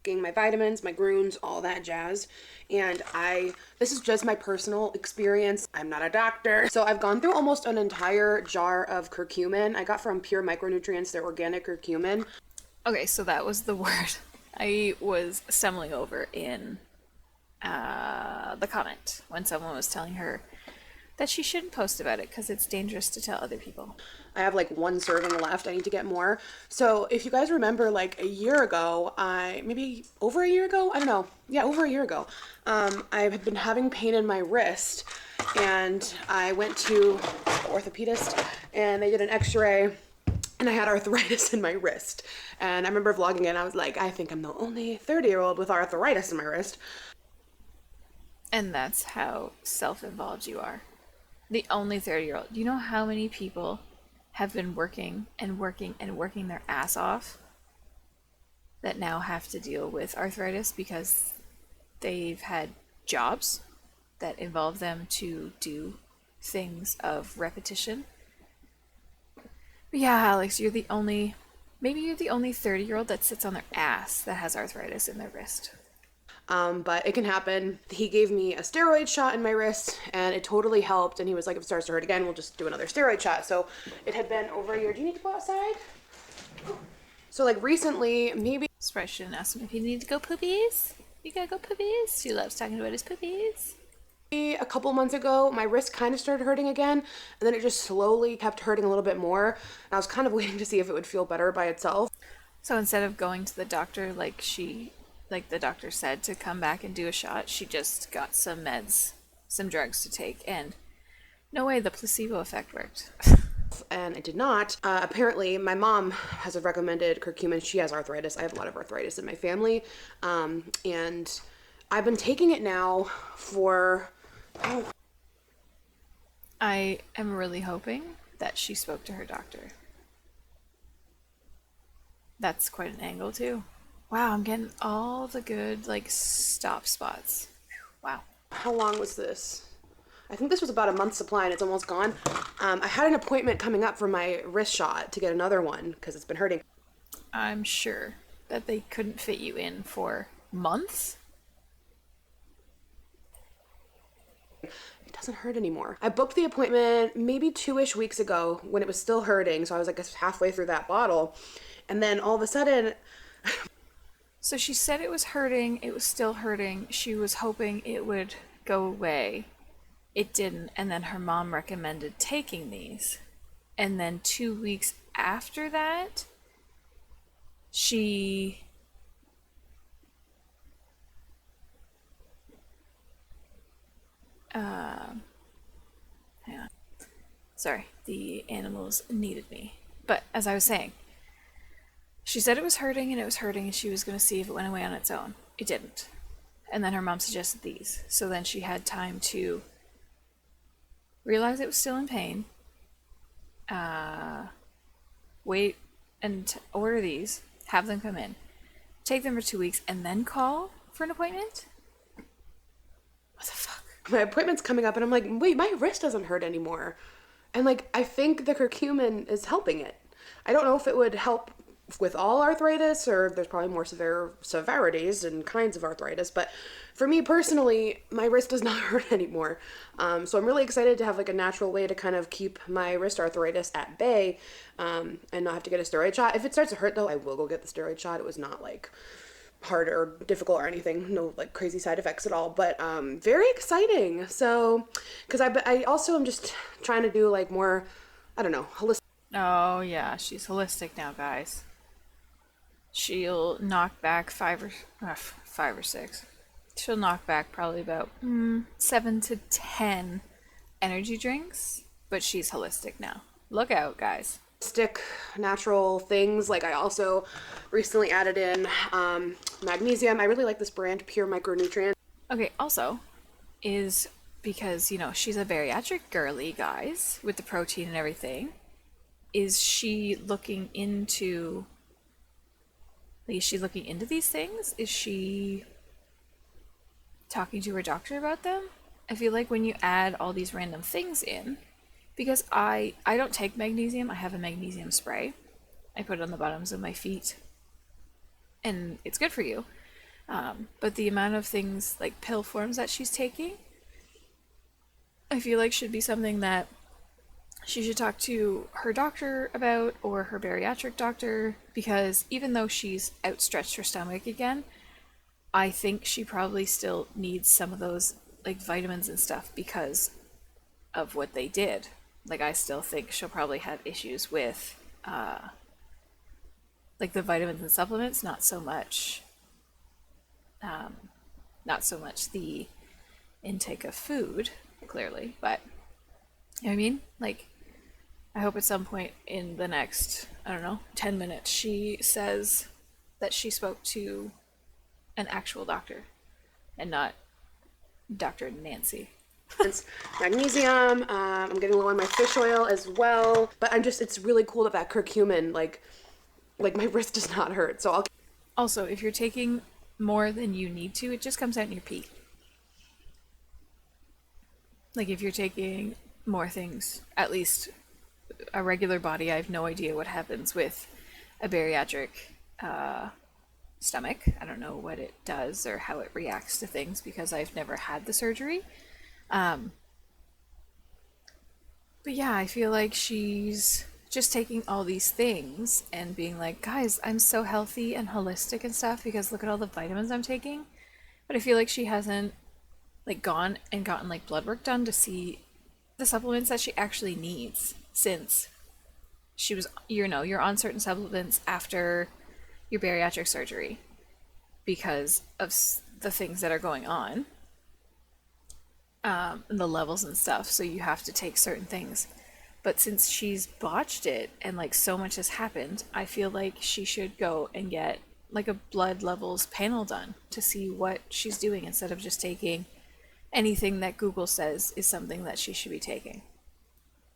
my vitamins, my grunes, all that jazz. And this is just my personal experience. I'm not a doctor. So I've gone through almost an entire jar of curcumin. I got from Pure Micronutrients, their organic curcumin. Okay, so that was the word I was stumbling over in the comment when someone was telling her that she shouldn't post about it because it's dangerous to tell other people. I have like one serving left. I need to get more. So if you guys remember, like a year ago, maybe over a year ago, I don't know. Yeah, over a year ago, I had been having pain in my wrist, and I went to the orthopedist, and they did an X-ray, and I had arthritis in my wrist. And I remember vlogging it, and I was like, I think I'm the only 30-year-old with arthritis in my wrist. And that's how self-involved you are. The only 30-year-old. Do you know how many people have been working and working and working their ass off that now have to deal with arthritis because they've had jobs that involve them to do things of repetition? But yeah, Alex, maybe you're the only 30-year-old that sits on their ass that has arthritis in their wrist. but it can happen. He gave me a steroid shot in my wrist and it totally helped. And he was like, if it starts to hurt again, we'll just do another steroid shot. So it had been over a year. Do you need to go outside? So like recently, maybe Sprite shouldn't ask him if you need to go poopies. You gotta go poopies. He loves talking about his poopies. a couple months ago, my wrist kind of started hurting again, and then it just slowly kept hurting a little bit more. And I was kind of waiting to see if it would feel better by itself. So instead of going to the doctor like the doctor said to come back and do a shot, she just got some meds, some drugs to take, and no way the placebo effect worked. And it did not. Apparently, my mom has recommended curcumin. She has arthritis. I have a lot of arthritis in my family. And I've been taking it now for... I am really hoping that she spoke to her doctor. That's quite an angle too. Wow, I'm getting all the good stop spots. Wow. How long was this? I think this was about a month's supply and it's almost gone. I had an appointment coming up for my wrist shot to get another one because it's been hurting. I'm sure that they couldn't fit you in for months. It doesn't hurt anymore. I booked the appointment maybe 2-ish weeks ago when it was still hurting. So I was like halfway through that bottle. And then all of a sudden... So she said it was hurting. It was still hurting. She was hoping it would go away. It didn't. And then her mom recommended taking these. And then 2 weeks after that, she... hang on. Sorry, the animals needed me. But as I was saying, she said it was hurting and she was going to see if it went away on its own. It didn't. And then her mom suggested these. So then she had time to realize it was still in pain, wait and order these, have them come in, take them for 2 weeks, and then call for an appointment? What the fuck? My appointment's coming up and I'm like, wait, my wrist doesn't hurt anymore. And I think the curcumin is helping it. I don't know if it would help with all arthritis or there's probably more severities and kinds of arthritis, but for me personally, my wrist does not hurt anymore. So I'm really excited to have a natural way to kind of keep my wrist arthritis at bay, and not have to get a steroid shot. If it starts to hurt though, I will go get the steroid shot. It was not hard or difficult or anything, no crazy side effects at all, but very exciting. So because I also am just trying to do more, I don't know, holistic. Oh yeah, she's holistic now, guys. She'll knock back five or six. She'll knock back probably about 7 to 10 energy drinks, but she's holistic now. Look out, guys. Natural things. I also recently added in magnesium. I really like this brand, Pure Micronutrients. Okay, also is because, she's a bariatric girly, guys, with the protein and everything. Is she looking into these things? Is she talking to her doctor about them? I feel like when you add all these random things in, because I don't take magnesium, I have a magnesium spray. I put it on the bottoms of my feet, and it's good for you. But the amount of things, pill forms that she's taking, I feel like should be something that she should talk to her doctor about, or her bariatric doctor, because even though she's outstretched her stomach again, I think she probably still needs some of those vitamins and stuff because of what they did. I still think she'll probably have issues with the vitamins and supplements, not so much the intake of food, clearly, but you know what I mean? I hope at some point in the next, 10 minutes, she says that she spoke to an actual doctor and not Dr. Nancy. It's magnesium. I'm getting low on my fish oil as well, but it's really cool that curcumin, my wrist does not hurt. So Also, if you're taking more than you need to, it just comes out in your pee. If you're taking more things, at least a regular body, I have no idea what happens with a bariatric stomach. I don't know what it does or how it reacts to things because I've never had the surgery. But yeah, I feel like she's just taking all these things and being like, guys, I'm so healthy and holistic and stuff because look at all the vitamins I'm taking. But I feel like she hasn't like gone and gotten like blood work done to see the supplements that she actually needs since she was, you're on certain supplements after your bariatric surgery because of the things that are going on, and the levels and stuff. So you have to take certain things. But since she's botched it and like so much has happened, I feel like she should go and get like a blood levels panel done to see what she's doing instead of just taking anything that Google says is something that she should be taking.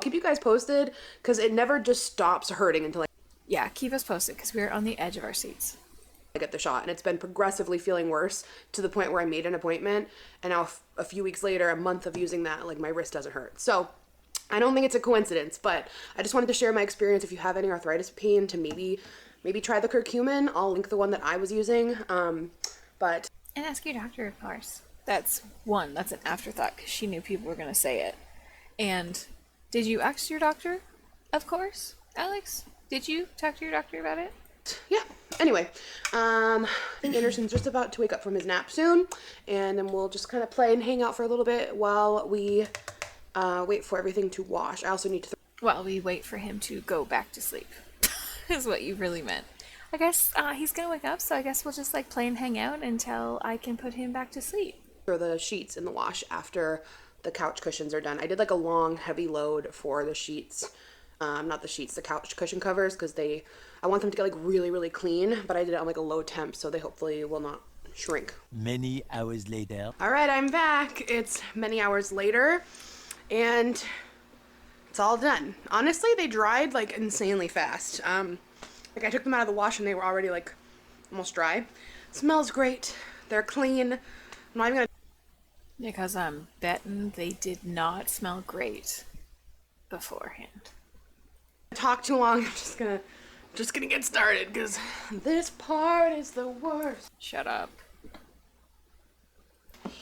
Keep you guys posted because it never just stops hurting until Yeah, keep us posted because we're on the edge of our seats. I get the shot, and it's been progressively feeling worse to the point where I made an appointment, and now a few weeks later, a month of using that, like my wrist doesn't hurt. So I don't think it's a coincidence, but I just wanted to share my experience. If you have any arthritis pain, to maybe try the curcumin. I'll link the one that I was using. But And ask your doctor, of course. That's an afterthought because she knew people were going to say it. And did you ask your doctor? Of course. Alex, did you talk to your doctor about it? yeah. Anyway, I think Anderson's just about to wake up from his nap soon, and then we'll just kind of play and hang out for a little bit while we wait for everything to wash. I also need to. Well, we wait for him to go back to sleep, is what you really meant. I guess he's going to wake up, so I guess we'll just like play and hang out until I can put him back to sleep. Throw the sheets in the wash after the couch cushions are done. I did like a long, heavy load for the sheets. Not the sheets, the couch cushion covers, because I want them to get like really, really clean, but I did it on like a low temp, so they hopefully will not shrink. Many hours later. All right, I'm back. It's many hours later, and it's all done. Honestly, they dried like insanely fast. Like I took them out of the wash and they were already like almost dry. Smells great. They're clean. I'm not even gonna. Because I'm betting they did not smell great beforehand. Talk too long. I'm just gonna get started because this part is the worst. Shut up.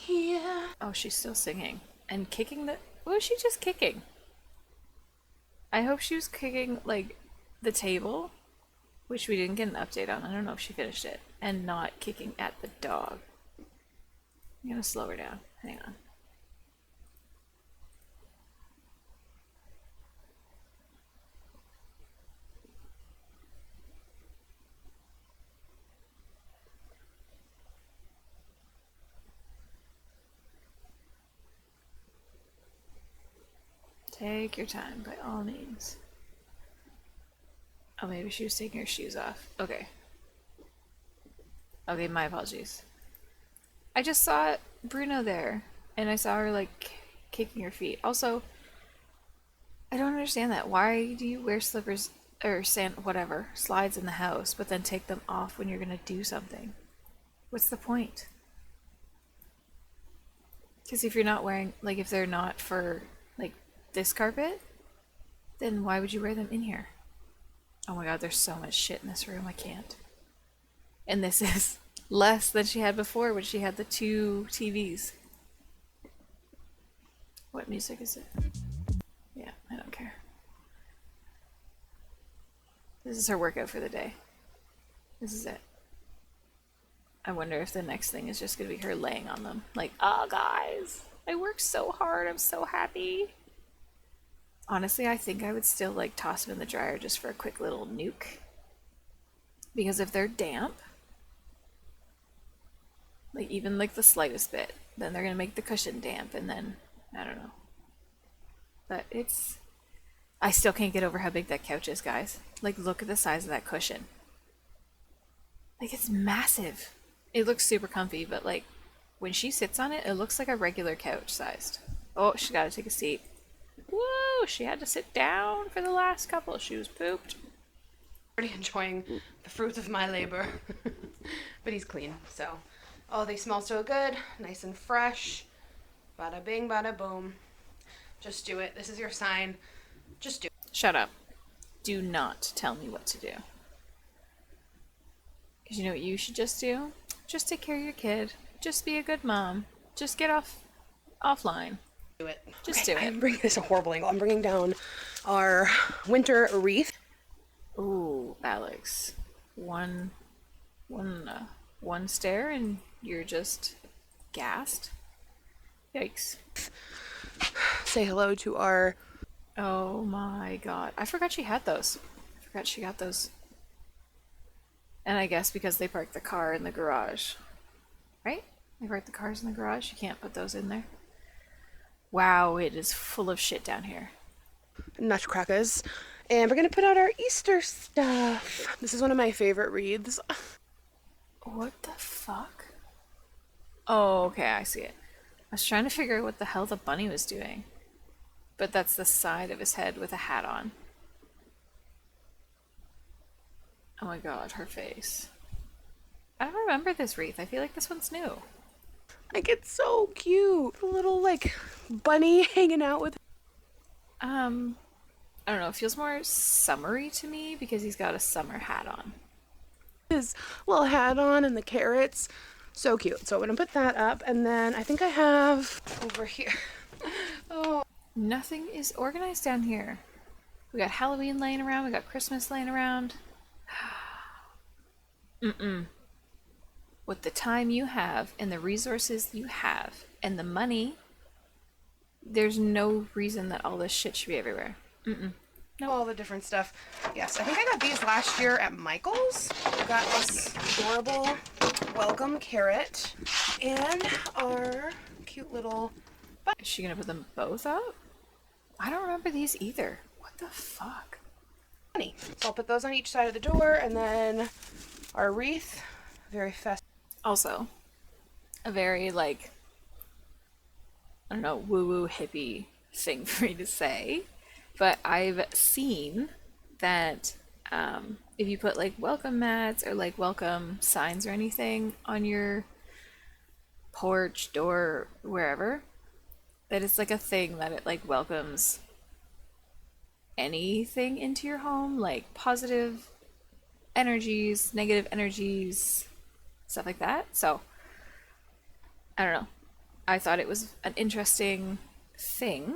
Yeah. Oh, she's still singing. And kicking the... What was she just kicking? I hope she was kicking, like, the table, which we didn't get an update on. I don't know if she finished it. And not kicking at the dog. I'm gonna slow her down. Hang on. Take your time, by all means. Oh, maybe she was taking her shoes off. Okay. Okay, my apologies. I just saw Bruno there, and I saw her, like, kicking her feet. Also, I don't understand that. Why do you wear slippers, or slides in the house, but then take them off when you're gonna do something? What's the point? Because if you're not wearing, like, if they're not for, like, this carpet, then why would you wear them in here? Oh my god, there's so much shit in this room, I can't. And this is less than she had before when she had the 2 TVs. What music is it? Yeah, I don't care. This is her workout for the day. This is it. I wonder if the next thing is just gonna be her laying on them. Like, oh guys, I worked so hard, I'm so happy. Honestly, I think I would still like toss them in the dryer just for a quick little nuke. Because if they're damp, like even like the slightest bit, then they're gonna make the cushion damp, and then I don't know. But I still can't get over how big that couch is, guys. Like, look at the size of that cushion. Like, it's massive. It looks super comfy, but like when she sits on it, it looks like a regular couch sized. Oh, she gotta take a seat. Whoa, she had to sit down for the last couple. She was pooped. Already enjoying the fruits of my labor. But he's clean, so. Oh, they smell so good. Nice and fresh. Bada bing, bada boom. Just do it. This is your sign. Just do it. Shut up. Do not tell me what to do. Because you know what you should just do? Just take care of your kid. Just be a good mom. Just get offline. Do it. Just Okay, do it. I'm bringing this a horrible angle. I'm bringing down our winter wreath. Ooh, Alex. One stare and you're just gassed. Yikes. Say hello to our... Oh my god. I forgot she had those. I forgot she got those. And I guess because they parked the car in the garage. Right? They parked the cars in the garage. You can't put those in there. Wow, it is full of shit down here. nutcrackers. And we're going to put out our Easter stuff. This is one of my favorite wreaths. What the fuck? Oh, okay, I see it. I was trying to figure out what the hell the bunny was doing. But that's the side of his head with a hat on. Oh my god, her face. I don't remember this wreath. I feel like this one's new. Like, it's so cute. A little, like, bunny hanging out with... I don't know. It feels more summery to me because he's got a summer hat on. his little hat on and the carrots. So cute. So I'm going to put that up. And then I think I have over here. Oh. Nothing is organized down here. We got Halloween laying around. We got Christmas laying around. With the time you have and the resources you have and the money, there's no reason that all this shit should be everywhere. All the different stuff. Yes, I think I got these last year at Michael's. I got this adorable welcome carrot and our cute little Is she gonna put them both up? I don't remember these either. What the fuck? bunny. So I'll put those on each side of the door, and then our wreath, very festive. Also, a very, like, I don't know, woo-woo hippie thing for me to say, but I've seen that if you put, like, welcome mats or, like, welcome signs or anything on your porch, door, wherever, that it's, like, a thing that it, like, welcomes anything into your home, like positive energies, negative energies, stuff like that. So, I don't know. I thought it was an interesting thing,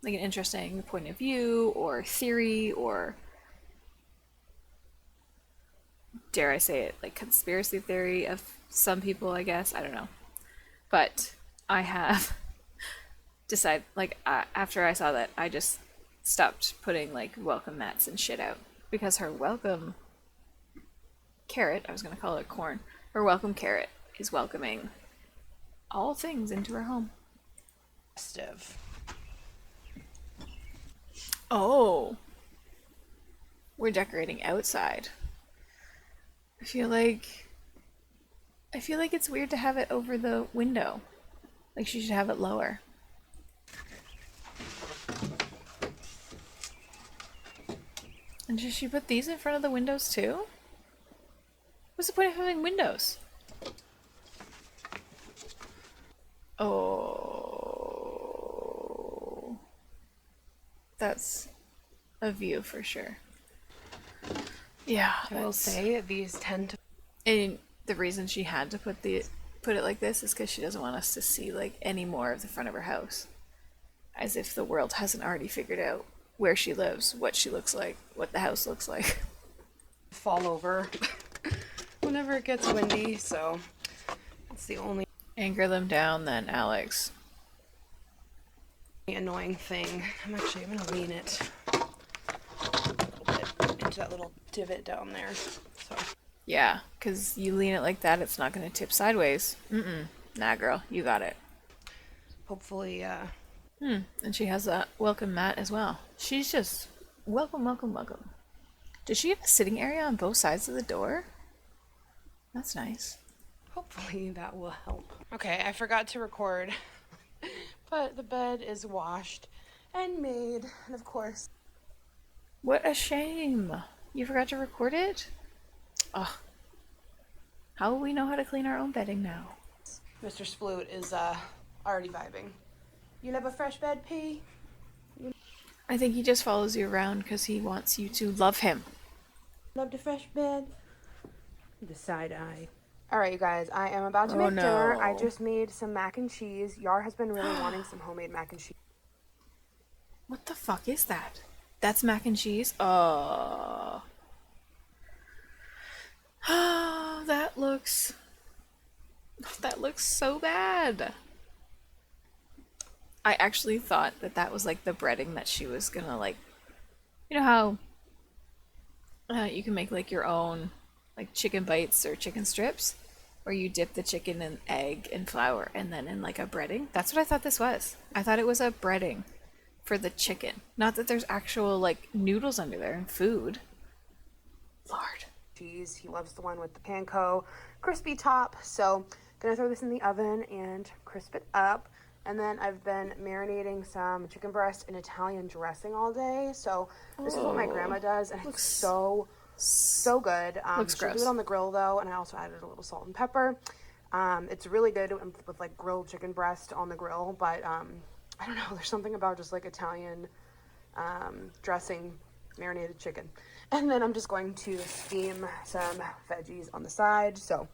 like an interesting point of view or theory or, dare I say it, like conspiracy theory of some people, I guess. I don't know. But I have decided, like, after I saw that, I just stopped putting, like, welcome mats and shit out. Because her welcome carrot, I was going to call it corn, her welcome carrot is welcoming all things into her home. Festive. Oh. We're decorating outside. I feel like it's weird to have it over the window. Like, she should have it lower. And should she put these in front of the windows too? What's the point of having windows? Oh. That's a view for sure. Yeah, I will say these tend to... And the reason she had to put it like this is because she doesn't want us to see, like, any more of the front of her house. As if the world hasn't already figured out where she lives, what she looks like, what the house looks like. fall over whenever it gets windy, so that's the only Anchor them down then, Alex. annoying thing. I'm gonna lean it a little bit into that little divot down there. So Yeah, because you lean it like that, it's not going to tip sideways. Nah, girl, you got it. hopefully, And she has a welcome mat as well. She's just welcome, welcome, welcome. Does she have a sitting area on both sides of the door? That's nice. hopefully that will help. Okay, I forgot to record, but the bed is washed and made, and of course, What a shame. You forgot to record it? Ugh. How will we know how to clean our own bedding now? Mr. Sploot is already vibing. You have a fresh bed, P? I think he just follows you around because he wants you to love him. Love the fresh bed. The side eye. All right, you guys, I am about to Oh, make dinner. I no. just made some mac and cheese. Yar has been really wanting some homemade mac and cheese. What the fuck is that? That's mac and cheese? Oh. That looks so bad. I actually thought that that was like the breading that she was gonna like, you know how you can make like your own like chicken bites or chicken strips where you dip the chicken in egg and flour and then in like a breading? That's what I thought this was. I thought it was a breading for the chicken. Not that there's actual like noodles under there and food. Lord. Cheese. He loves the one with the panko crispy top. So gonna throw this in the oven and crisp it up. And then I've been marinating some chicken breast in Italian dressing all day. So this is what my grandma does, and it's so good. Looks she'll do gross. it on the grill though, and I also added a little salt and pepper. It's really good with like grilled chicken breast on the grill, but I don't know. There's something about just like Italian dressing marinated chicken. And then I'm just going to steam some veggies on the side. So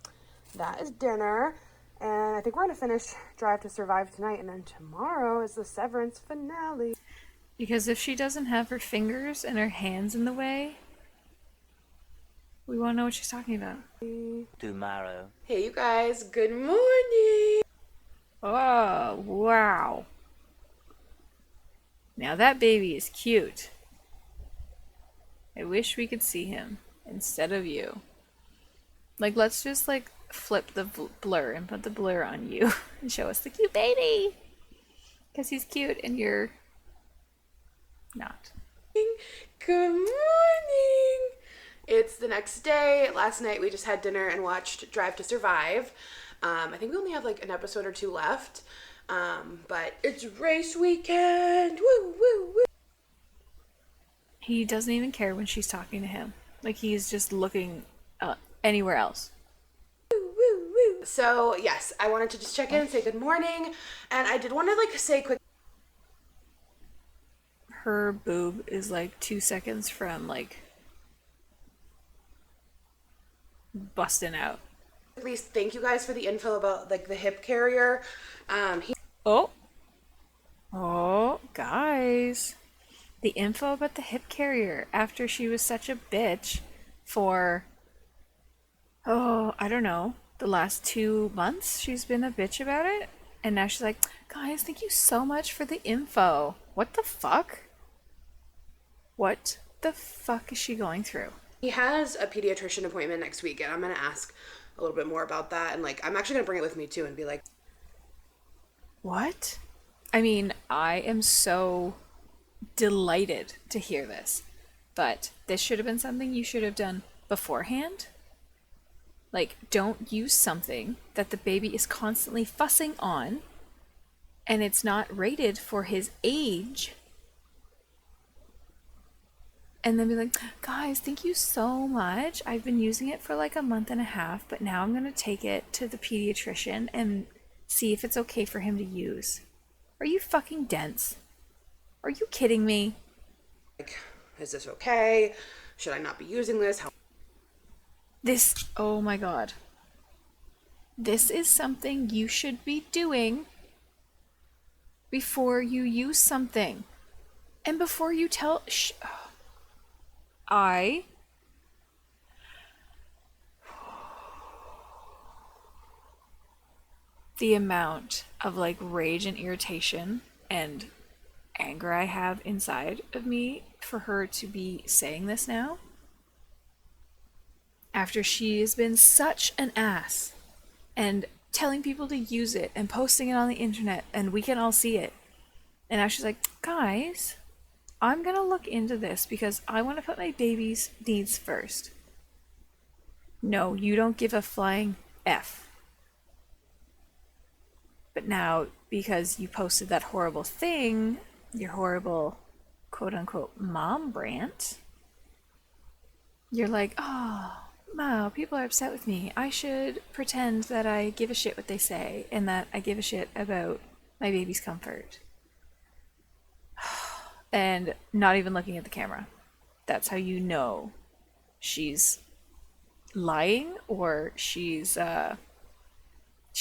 that is dinner. And I think we're going to finish Drive to Survive tonight. And then tomorrow is the Severance finale. Because if she doesn't have her fingers and her hands in the way, we won't know what she's talking about. Tomorrow. Hey, you guys. Good morning. Oh, wow. Now that baby is cute. I wish we could see him instead of you. Like, let's just, like, flip the blur and put the blur on you and show us the cute baby. Because he's cute and you're not. Good morning. It's the next day. Last night we just had dinner and watched Drive to Survive. I think we only have like an episode or two left. But it's race weekend. Woo, woo, woo. He doesn't even care when she's talking to him. Like, he's just looking anywhere else. So yes, I wanted to just check in and say good morning. And I did want to like say quick. Her boob is like 2 seconds from like busting out. Please thank you guys for the info about like the hip carrier. Oh, guys. The info about the hip carrier after she was such a bitch for, I don't know, the last 2 months she's been a bitch about it. And now she's like, guys, thank you so much for the info. What the fuck? What the fuck is she going through? He has a pediatrician appointment next week, and I'm gonna ask a little bit more about that. And like, I'm actually gonna bring it with me too, and be like, What? I mean, I am so delighted to hear this, but this should have been something you should have done beforehand. Like, don't use something that the baby is constantly fussing on and it's not rated for his age, and then be like, guys, thank you so much. I've been using it for like a month and a half, but now I'm gonna take it to the pediatrician and see if it's okay for him to use. Are you fucking dense? Are you kidding me? like, is this okay? Should I not be using this? This, oh my god. This is something you should be doing before you use something. And before you tell... The amount of like rage and irritation and anger I have inside of me for her to be saying this now, after she has been such an ass and telling people to use it and posting it on the internet and we can all see it. And now she's like, guys, I'm gonna look into this because I want to put my baby's needs first. No, you don't give a flying F. But now, because you posted that horrible thing, your horrible quote-unquote mom rant, you're like, oh, wow, people are upset with me. I should pretend that I give a shit what they say and that I give a shit about my baby's comfort. And not even looking at the camera. That's how you know she's lying or she's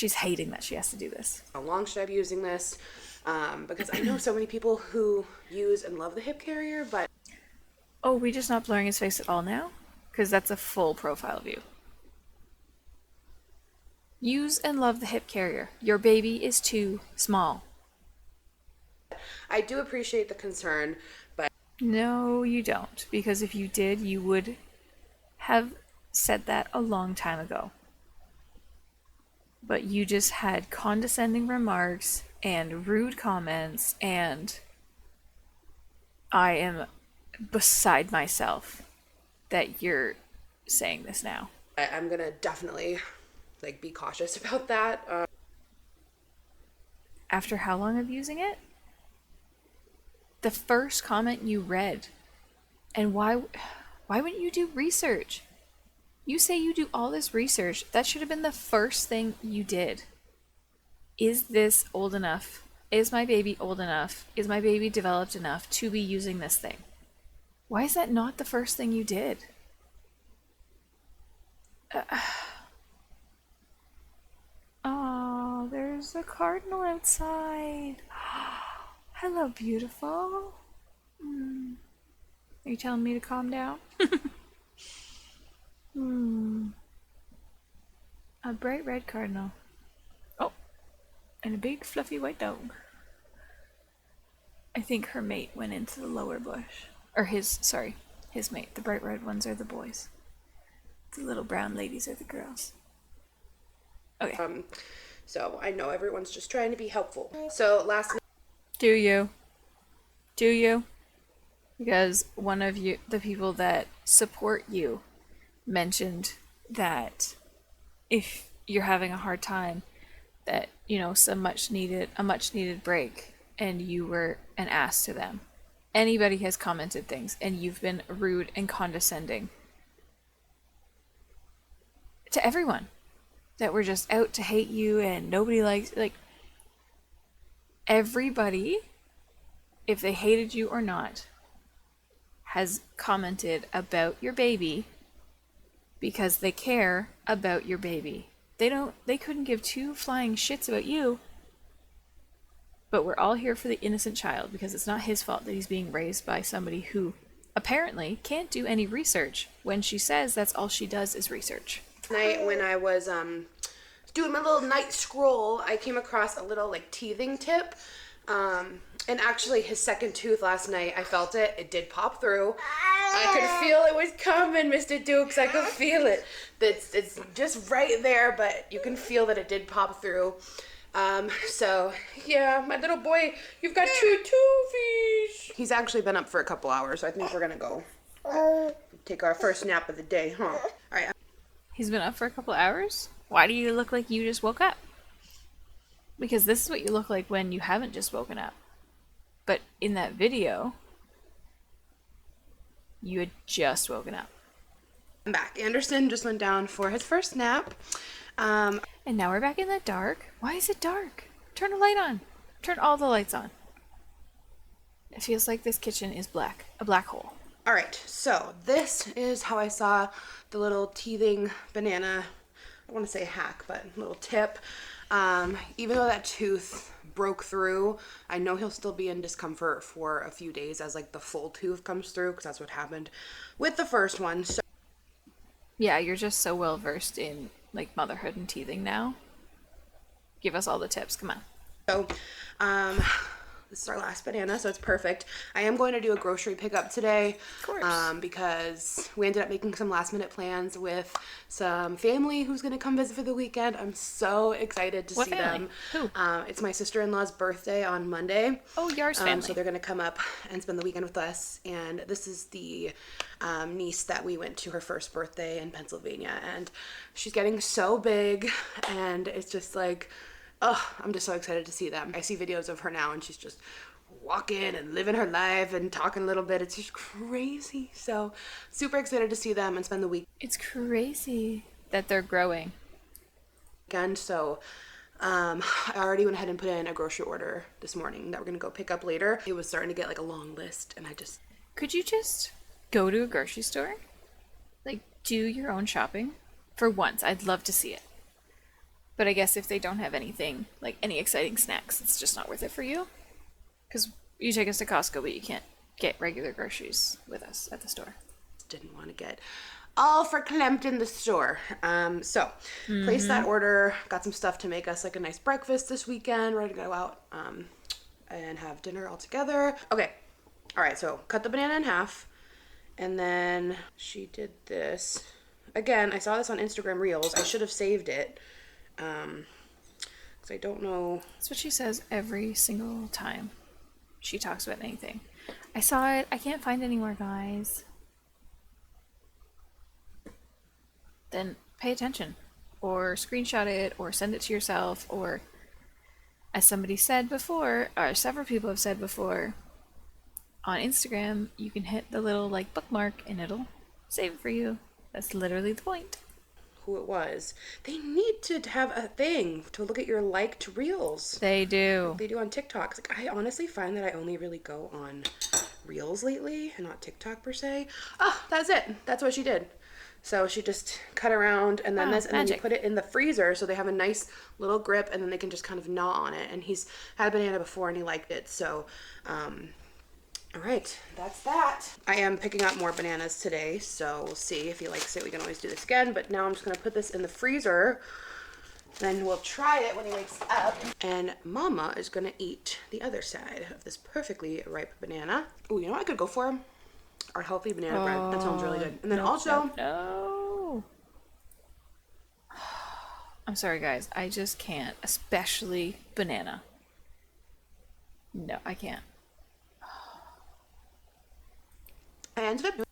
hating that she has to do this. How long should I be using this? Because I know so many people who use and love the hip carrier, but Oh, we just not blurring his face at all now? Because that's a full profile view. Use and love the hip carrier. Your baby is too small. I do appreciate the concern, but No, you don't. Because if you did, you would have said that a long time ago. But you just had condescending remarks and rude comments, and I am beside myself that you're saying this now. I'm gonna definitely like be cautious about that. After how long of using it? The first comment you read. And why wouldn't you do research? You say you do all this research. That should have been the first thing you did. Is this old enough? Is my baby old enough? Is my baby developed enough to be using this thing? Why is that not the first thing you did? Oh, there's a cardinal outside. Hello, beautiful. Are you telling me to calm down? A bright red cardinal. Oh, and a big fluffy white dog. I think her mate went into the lower bush. Or his mate. The bright red ones are the boys. The little brown ladies are the girls. Okay. So I know everyone's just trying to be helpful. So last Do you? Do you? Because one of you, the people that support you, mentioned that if you're having a hard time, that, you know, a much needed break, and you were an ass to them. Anybody has commented things, and you've been rude and condescending to everyone. That were just out to hate you, and nobody likes, like, everybody, if they hated you or not, has commented about your baby because they care about your baby. They couldn't give two flying shits about you, but we're all here for the innocent child because it's not his fault that he's being raised by somebody who apparently can't do any research when she says that's all she does is research. night when I was doing my little night scroll, I came across a little like teething tip. And actually his second tooth last night, I felt it. It did pop through. I could feel it was coming, Mr. Dukes. I could feel it. It's just right there, but you can feel that it did pop through. So yeah, my little boy, you've got two toofies. He's actually been up for a couple hours, so I think we're gonna go take our first nap of the day, huh? All right. He's been up for a couple hours? Why do you look like you just woke up? Because this is what you look like when you haven't just woken up. But in that video, you had just woken up. I'm back. Anderson just went down for his first nap. And now we're back in the dark. Why is it dark? Turn a light on. Turn all the lights on. It feels like this kitchen is black. A black hole. All right, so this is how I saw the little teething banana, I want to say hack, but little tip. Even though that tooth broke through, I know he'll still be in discomfort for a few days as like the full tooth comes through, because that's what happened with the first one. So Yeah, you're just so well versed in like motherhood and teething now. Give us all the tips. Come on. So, this is our last banana, so it's perfect. I am going to do a grocery pickup today. Of course. Because we ended up making some last minute plans with some family who's going to come visit for the weekend. I'm so excited to What see family? them. Who? It's my sister-in-law's birthday on Monday. Oh, yours family. So they're going to come up and spend the weekend with us. And this is the niece that we went to her first birthday in Pennsylvania. And she's getting so big, and it's just like, oh, I'm just so excited to see them. I see videos of her now, and she's just walking and living her life and talking a little bit. It's just crazy. So super excited to see them and spend the It's crazy that they're growing. weekend. So I already went ahead and put in a grocery order this morning that we're going to go pick up later. It was starting to get like a long list, and I just... Could you just go to a grocery store? Like, do your own shopping? For once, I'd love to see it. But I guess if they don't have anything, like any exciting snacks, it's just not worth it for you. Because you take us to Costco, but you can't get regular groceries with us at the store. Didn't want to get all verklempt in the store. So placed that order, got some stuff to make us like a nice breakfast this weekend, ready to go out and have dinner all together. Okay, all right, so cut the banana in half, and then she did this. Again, I saw this on Instagram Reels. I should have saved it. Because I don't know. That's what she says every single time she talks about anything. I saw it. I can't find it anymore, guys. Then pay attention. Or screenshot it, or send it to yourself, or as somebody said before, or several people have said before, on Instagram, you can hit the little like bookmark and it'll save it for you. That's literally the point. Who it was. They need to have a thing to look at your liked reels. They do. They do on TikTok. Like, I honestly find that I only really go on reels lately and not TikTok per se. Oh, that's it. That's what she did. So she just cut around and then and then you put it in the freezer so they have a nice little grip and then they can just kind of gnaw on it. And he's had a banana before and he liked it. So, all right, that's that. I am picking up more bananas today, so we'll see if he likes it. We can always do this again, but now I'm just gonna put this in the freezer. Then we'll try it when he wakes up. And Mama is gonna eat the other side of this perfectly ripe banana. Oh, you know what I could go for? Our healthy banana bread. That sounds really good. And then No. I'm sorry, guys. I just can't, especially banana. No, I can't. I ended up doing.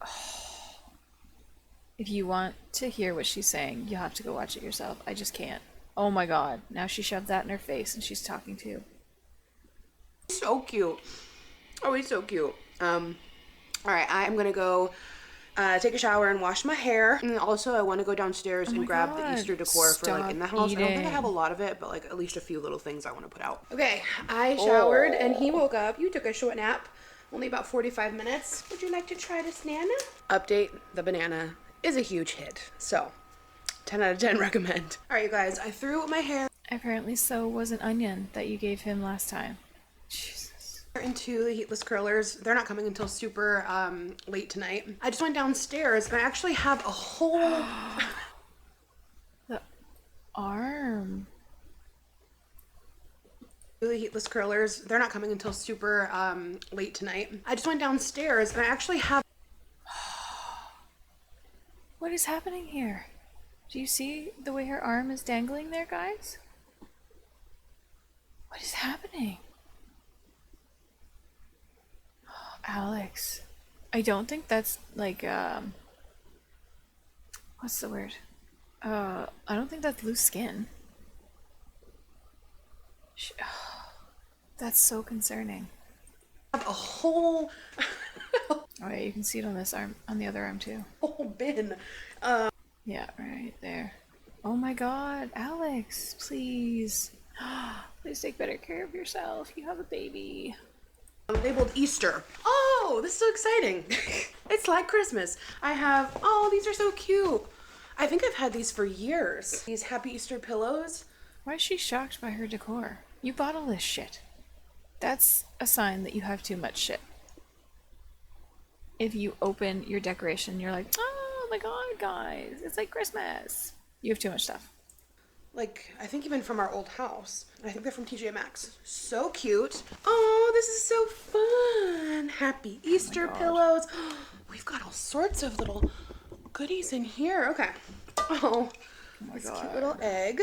If you want to hear what she's saying, you have to go watch it yourself. I just can't. Oh my god. Now she shoved that in her face and she's talking too. So cute. Oh, he's so cute. All right, I'm gonna go take a shower and wash my hair. And also I want to go downstairs and grab the Easter decor for like in the house. I don't think I have a lot of it, but like at least a few little things I want to put out. Okay, I showered and he woke up. You took a short nap. Only about 45 minutes. Would you like to try this banana? Update, the banana is a huge hit. So, 10 out of 10 recommend. All right, you guys, I threw my hair. Apparently so was an onion that you gave him last time. Jesus. Into the heatless curlers. They're not coming until super late tonight. I just went downstairs and I actually have a whole... The arm. The heatless curlers. They're not coming until super late tonight. I just went downstairs and I actually have... What is happening here? Do you see the way her arm is dangling there, guys? What is happening? Oh, Alex. I don't think that's like, what's the word? I don't think that's loose skin. That's so concerning. A whole... Oh yeah, you can see it on this arm, on the other arm too. whole bin. Yeah, right there. Oh my god, Alex, please. Please take better care of yourself. You have a baby. Labeled Easter. Oh, this is so exciting. It's like Christmas. I have, oh, these are so cute. I think I've had these for years. These Happy Easter pillows. Why is she shocked by her decor? You bought all this shit. That's a sign that you have too much shit. If you open your decoration, you're like, oh my god, guys, it's like Christmas. You have too much stuff. Like, I think even from our old house. I think they're from TJ Maxx. So cute. Oh, this is so fun. Happy Easter pillows. We've got all sorts of little goodies in here. Okay. Oh my god. Cute little egg.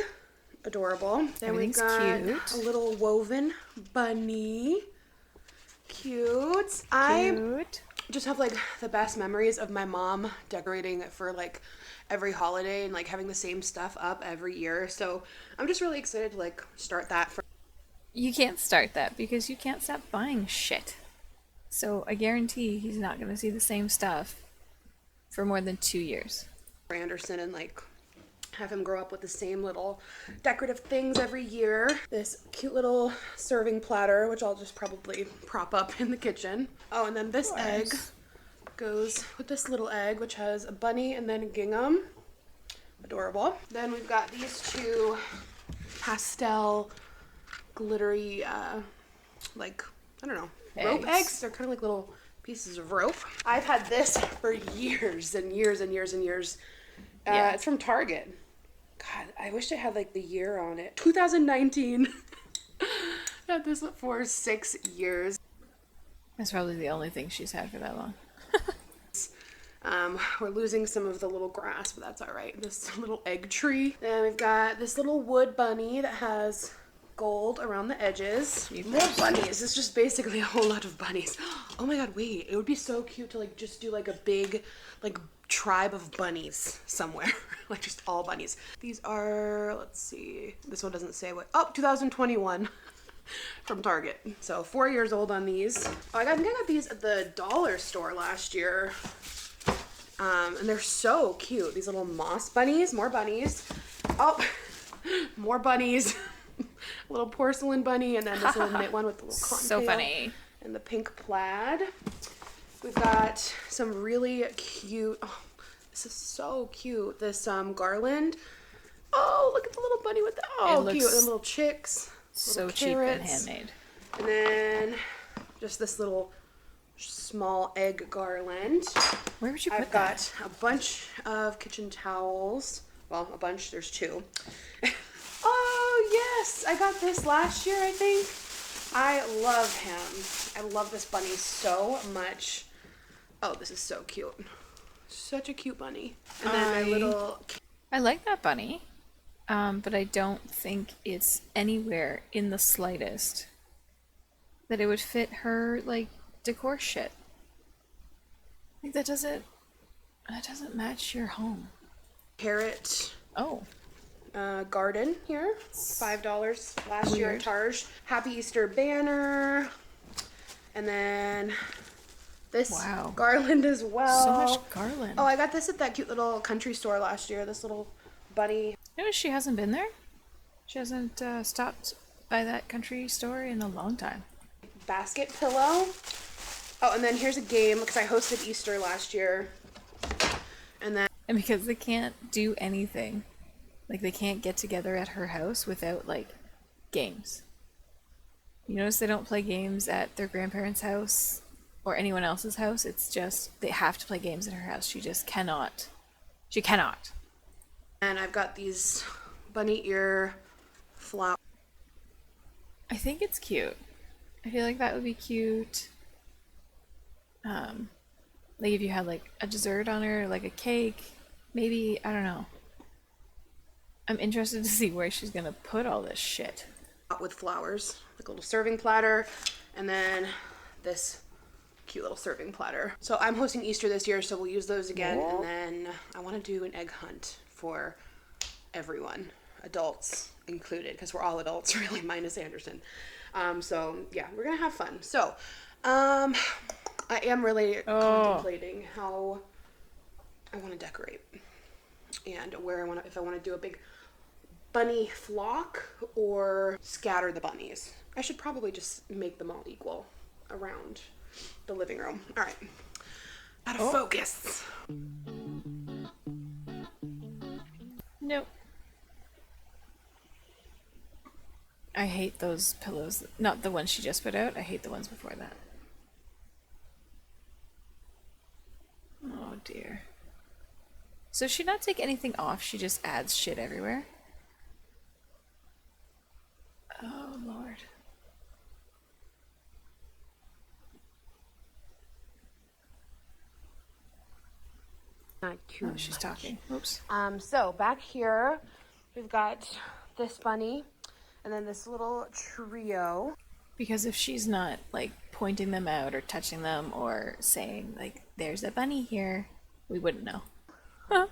Adorable. Then we've got cute. A little woven bunny. Cute. I just have like the best memories of my mom decorating for like every holiday and like having the same stuff up every year. So I'm just really excited to like start that. You can't start that because you can't stop buying shit. So I guarantee he's not going to see the same stuff for more than 2 years. Anderson and like have him grow up with the same little decorative things every year. This cute little serving platter, which I'll just probably prop up in the kitchen. Oh, and then this egg goes with this little egg, which has a bunny and then gingham. Adorable. Then we've got these two pastel glittery, like, I don't know, rope eggs. They're kind of like little pieces of rope. I've had this for years and years and years and years. It's from Target. God, I wish it had like the year on it. 2019. Had this for 6 years. That's probably the only thing she's had for that long. We're losing some of the little grass, but that's all right. This little egg tree. Then we've got this little wood bunny that has gold around the edges. More bunnies. It's just basically a whole lot of bunnies. Oh my god, wait. It would be so cute to like just do like a big like tribe of bunnies somewhere. Like just all bunnies. These are, let's see. This one doesn't say what. Oh, 2021. From Target. So 4 years old on these. Oh, I think I got these at the dollar store last year. And they're so cute. These little moss bunnies. More bunnies. Oh, more bunnies. A little porcelain bunny, and then this little knit one with the little cotton So tail funny. and the pink plaid. We've got some really cute, oh, this is so cute. This garland. Oh, look at the little bunny with the, oh, cute. And little chicks. So Little cheap and carrots. handmade. And then just this little small egg garland. Where would you put I've that? got a bunch of kitchen towels. Well, a bunch. There's 2. Oh, yes. I got this last year, I think. I love him. I love this bunny so much. Oh, this is so cute. Such a cute bunny. And then my little... I like that bunny, but I don't think it's anywhere in the slightest that it would fit her, like, decor shit. Like, that doesn't match your home. Carrot Oh. garden here. $5 last year at Target. Happy Easter banner. And then this garland as well. So much garland. Oh, I got this at that cute little country store last year. This little bunny. Notice she hasn't been there? She hasn't stopped by that country store in a long time. Basket pillow. Oh, and then here's a game because I hosted Easter last year. And because they can't do anything. Like, they can't get together at her house without, like, games. You notice they don't play games at their grandparents' house or anyone else's house. It's just, they have to play games at her house. She just cannot. She cannot. And I've got these bunny ear flowers. I think it's cute. I feel like that would be cute. Like if you had like a dessert on her, like a cake, maybe, I don't know. I'm interested to see where she's gonna put all this shit. With flowers, like a little serving platter, and then this cute little serving platter. So I'm hosting Easter this year, so we'll use those again, and then I want to do an egg hunt for everyone, adults included, because we're all adults, really, minus Anderson. So yeah, we're gonna have fun. So, I am really contemplating how I want to decorate and where I want to, if I want to do a big bunny flock or scatter the bunnies. I should probably just make them all equal around the living room. All right, out of focus. Nope. I hate those pillows. Not the ones she just put out. I hate the ones before that. Oh dear. So she not take anything off, she just adds shit everywhere? Oh Lord. Not too Oh, she's talking. Oops. So back here, we've got this bunny and then this little trio. Because if she's not like pointing them out or touching them or saying like there's a bunny here, we wouldn't know.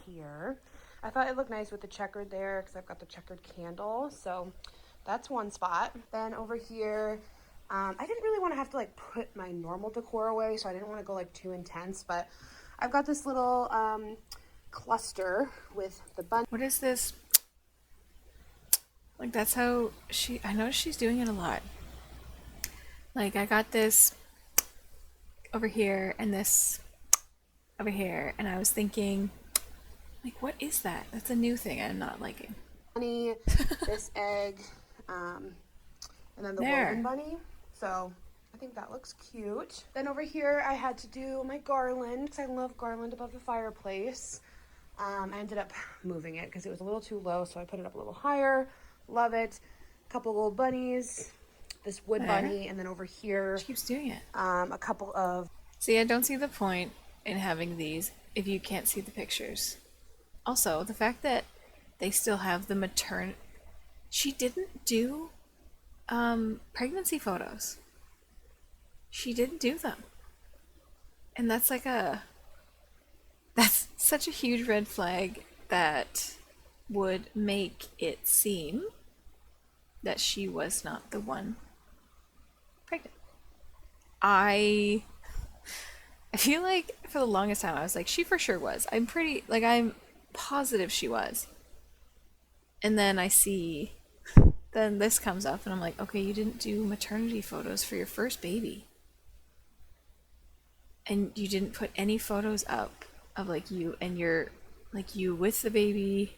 Here. I thought it looked nice with the checkered there because I've got the checkered candle. So that's one spot. Then over here, I didn't really want to have to like put my normal decor away, so I didn't want to go like too intense, but I've got this little cluster with the bunny. What is this? Like that's how she, I know she's doing it a lot. Like I got this over here and this over here, and I was thinking Like, what is that? That's a new thing I'm not liking. Bunny, this egg, and then the woven There. bunny. So I think that looks cute. Then over here I had to do my garland because I love garland above the fireplace. I ended up moving it because it was a little too low, so I put it up a little higher. Love it. A couple little bunnies, this wood There. bunny, and then over here, She keeps doing it. a couple of... See, I don't see the point in having these if you can't see the pictures. Also, the fact that they still have the she didn't do pregnancy photos. She didn't do them. And that's that's such a huge red flag that would make it seem that she was not the one pregnant. I feel like for the longest time I was like, she for sure was. I'm positive she was. And then then this comes up and I'm like, okay, you didn't do maternity photos for your first baby. And you didn't put any photos up of like you and you with the baby.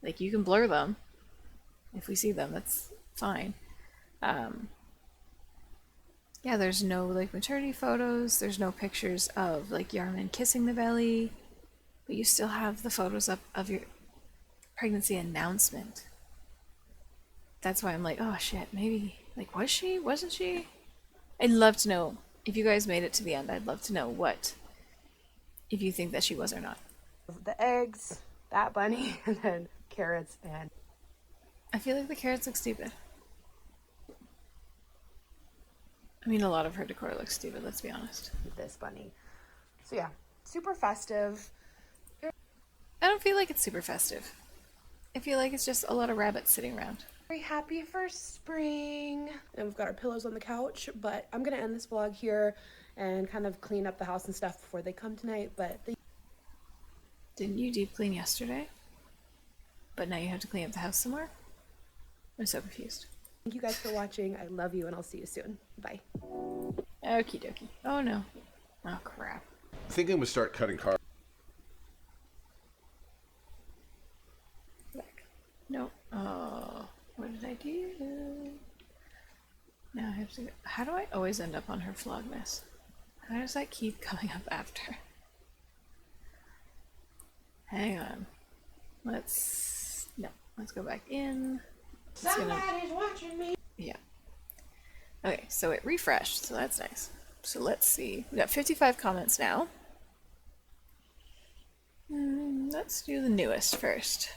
Like, you can blur them if we see them, that's fine. Yeah, there's no like maternity photos, there's no pictures of like Yarman kissing the belly, but you still have the photos up of your pregnancy announcement. That's why I'm like, oh shit, maybe, like, was she? Wasn't she? I'd love to know. If you guys made it to the end, I'd love to know if you think that she was or not. The eggs, that bunny, and then carrots and... I feel like the carrots look stupid. I mean, a lot of her decor looks stupid, let's be honest. this bunny. So yeah, super festive. I don't feel like it's super festive. I feel like it's just a lot of rabbits sitting around. Very happy for spring. And we've got our pillows on the couch, but I'm gonna end this vlog here and kind of clean up the house and stuff before they come tonight. But Didn't you deep clean yesterday? But now you have to clean up the house some more? I'm so confused. thank you guys for watching. I love you and I'll see you soon. Bye. Okie dokie. Oh no. Oh crap. Thinking I'm gonna start cutting cars. Nope. Oh, what did I do? Now I have to. How do I always end up on her Vlogmas? How does that keep coming up after? Hang on. Let's go back in. Somebody's watching me. Yeah. Okay, so it refreshed, so that's nice. So let's see. We got 55 comments now. Let's do the newest first.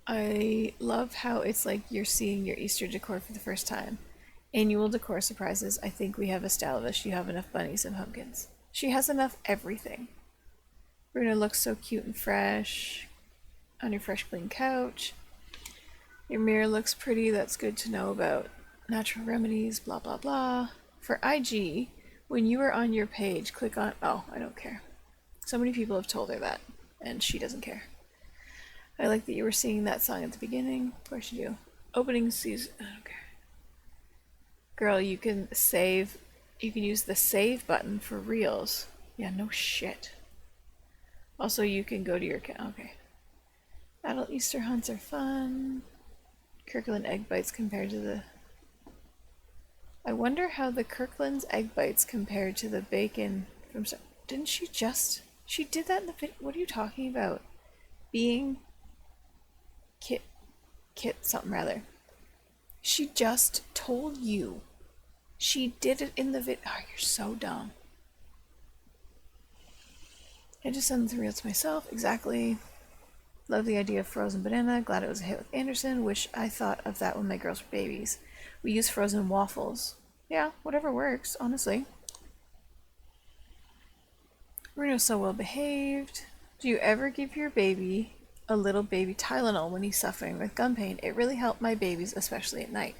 I love how it's like you're seeing your Easter decor for the first time. Annual decor surprises. I think we have established you have enough bunnies and pumpkins. She has enough everything. Bruno looks so cute and fresh on your fresh clean couch. Your mirror looks pretty. That's good to know about natural remedies, blah blah blah. For IG, when you are on your page, click on... Oh, I don't care. So many people have told her that, and she doesn't care. I like that you were singing that song at the beginning. Of course you do. Opening season... I don't care. Girl, you can save... You can use the save button for reels. Yeah, no shit. Also, you can go to your account. Okay. Adult Easter hunts are fun. Kirkland egg bites compared to the... I wonder how the Kirkland's egg bites compared to the bacon from... Didn't she just... She did that in the video. What are you talking about? Being... Kit something rather. She just told you. She did it in the video. Oh, you're so dumb. I just sent the reel to myself. Exactly. Love the idea of frozen banana. Glad it was a hit with Anderson. Wish I thought of that when my girls were babies. We use frozen waffles. Yeah, whatever works, honestly. Bruno's so well behaved. Do you ever give your baby a little baby Tylenol when he's suffering with gun pain? It really helped my babies, especially at night.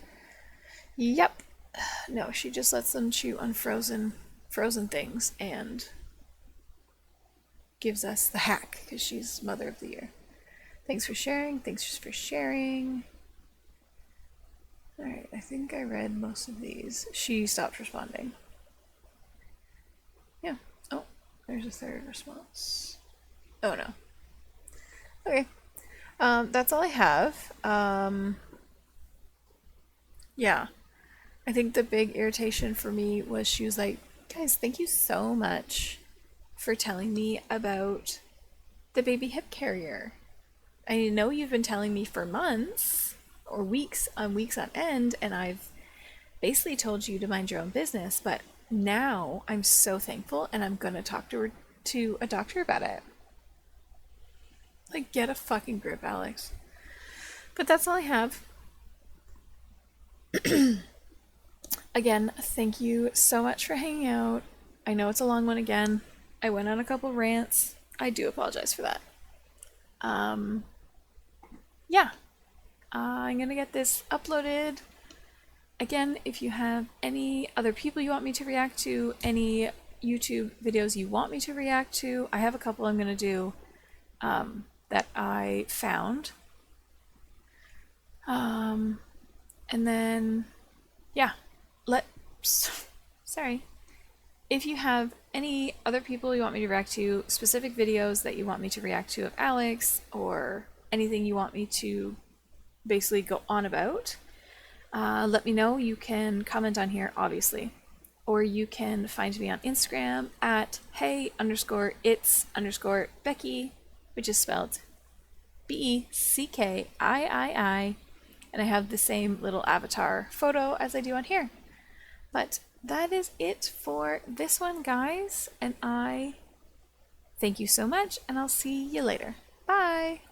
Yep. No, she just lets them chew on frozen things and gives us the hack because she's Mother of the Year. Thanks for sharing. Thanks for sharing. Alright, I think I read most of these. She stopped responding. Yeah. Oh, there's a third response. Oh no. Okay. That's all I have. Yeah. I think the big irritation for me was she was like, guys, thank you so much for telling me about the baby hip carrier. I know you've been telling me for months or weeks on end, and I've basically told you to mind your own business, but now I'm so thankful and I'm gonna talk to a doctor about it. Like, get a fucking grip, Alex. But that's all I have. Again, thank you so much for hanging out. I know it's a long one again. I went on a couple rants. I do apologize for that. Yeah. I'm gonna get this uploaded. Again, if you have any other people you want me to react to, any YouTube videos you want me to react to, I have a couple I'm gonna do that I found. And then, yeah, sorry. If you have any other people you want me to react to, specific videos that you want me to react to of Alex, or anything you want me to basically go on about, let me know. You can comment on here, obviously. Or you can find me on Instagram at hey_it's_Becky, which is spelled BECKIII. And I have the same little avatar photo as I do on here. But that is it for this one, guys. And I thank you so much, and I'll see you later. Bye!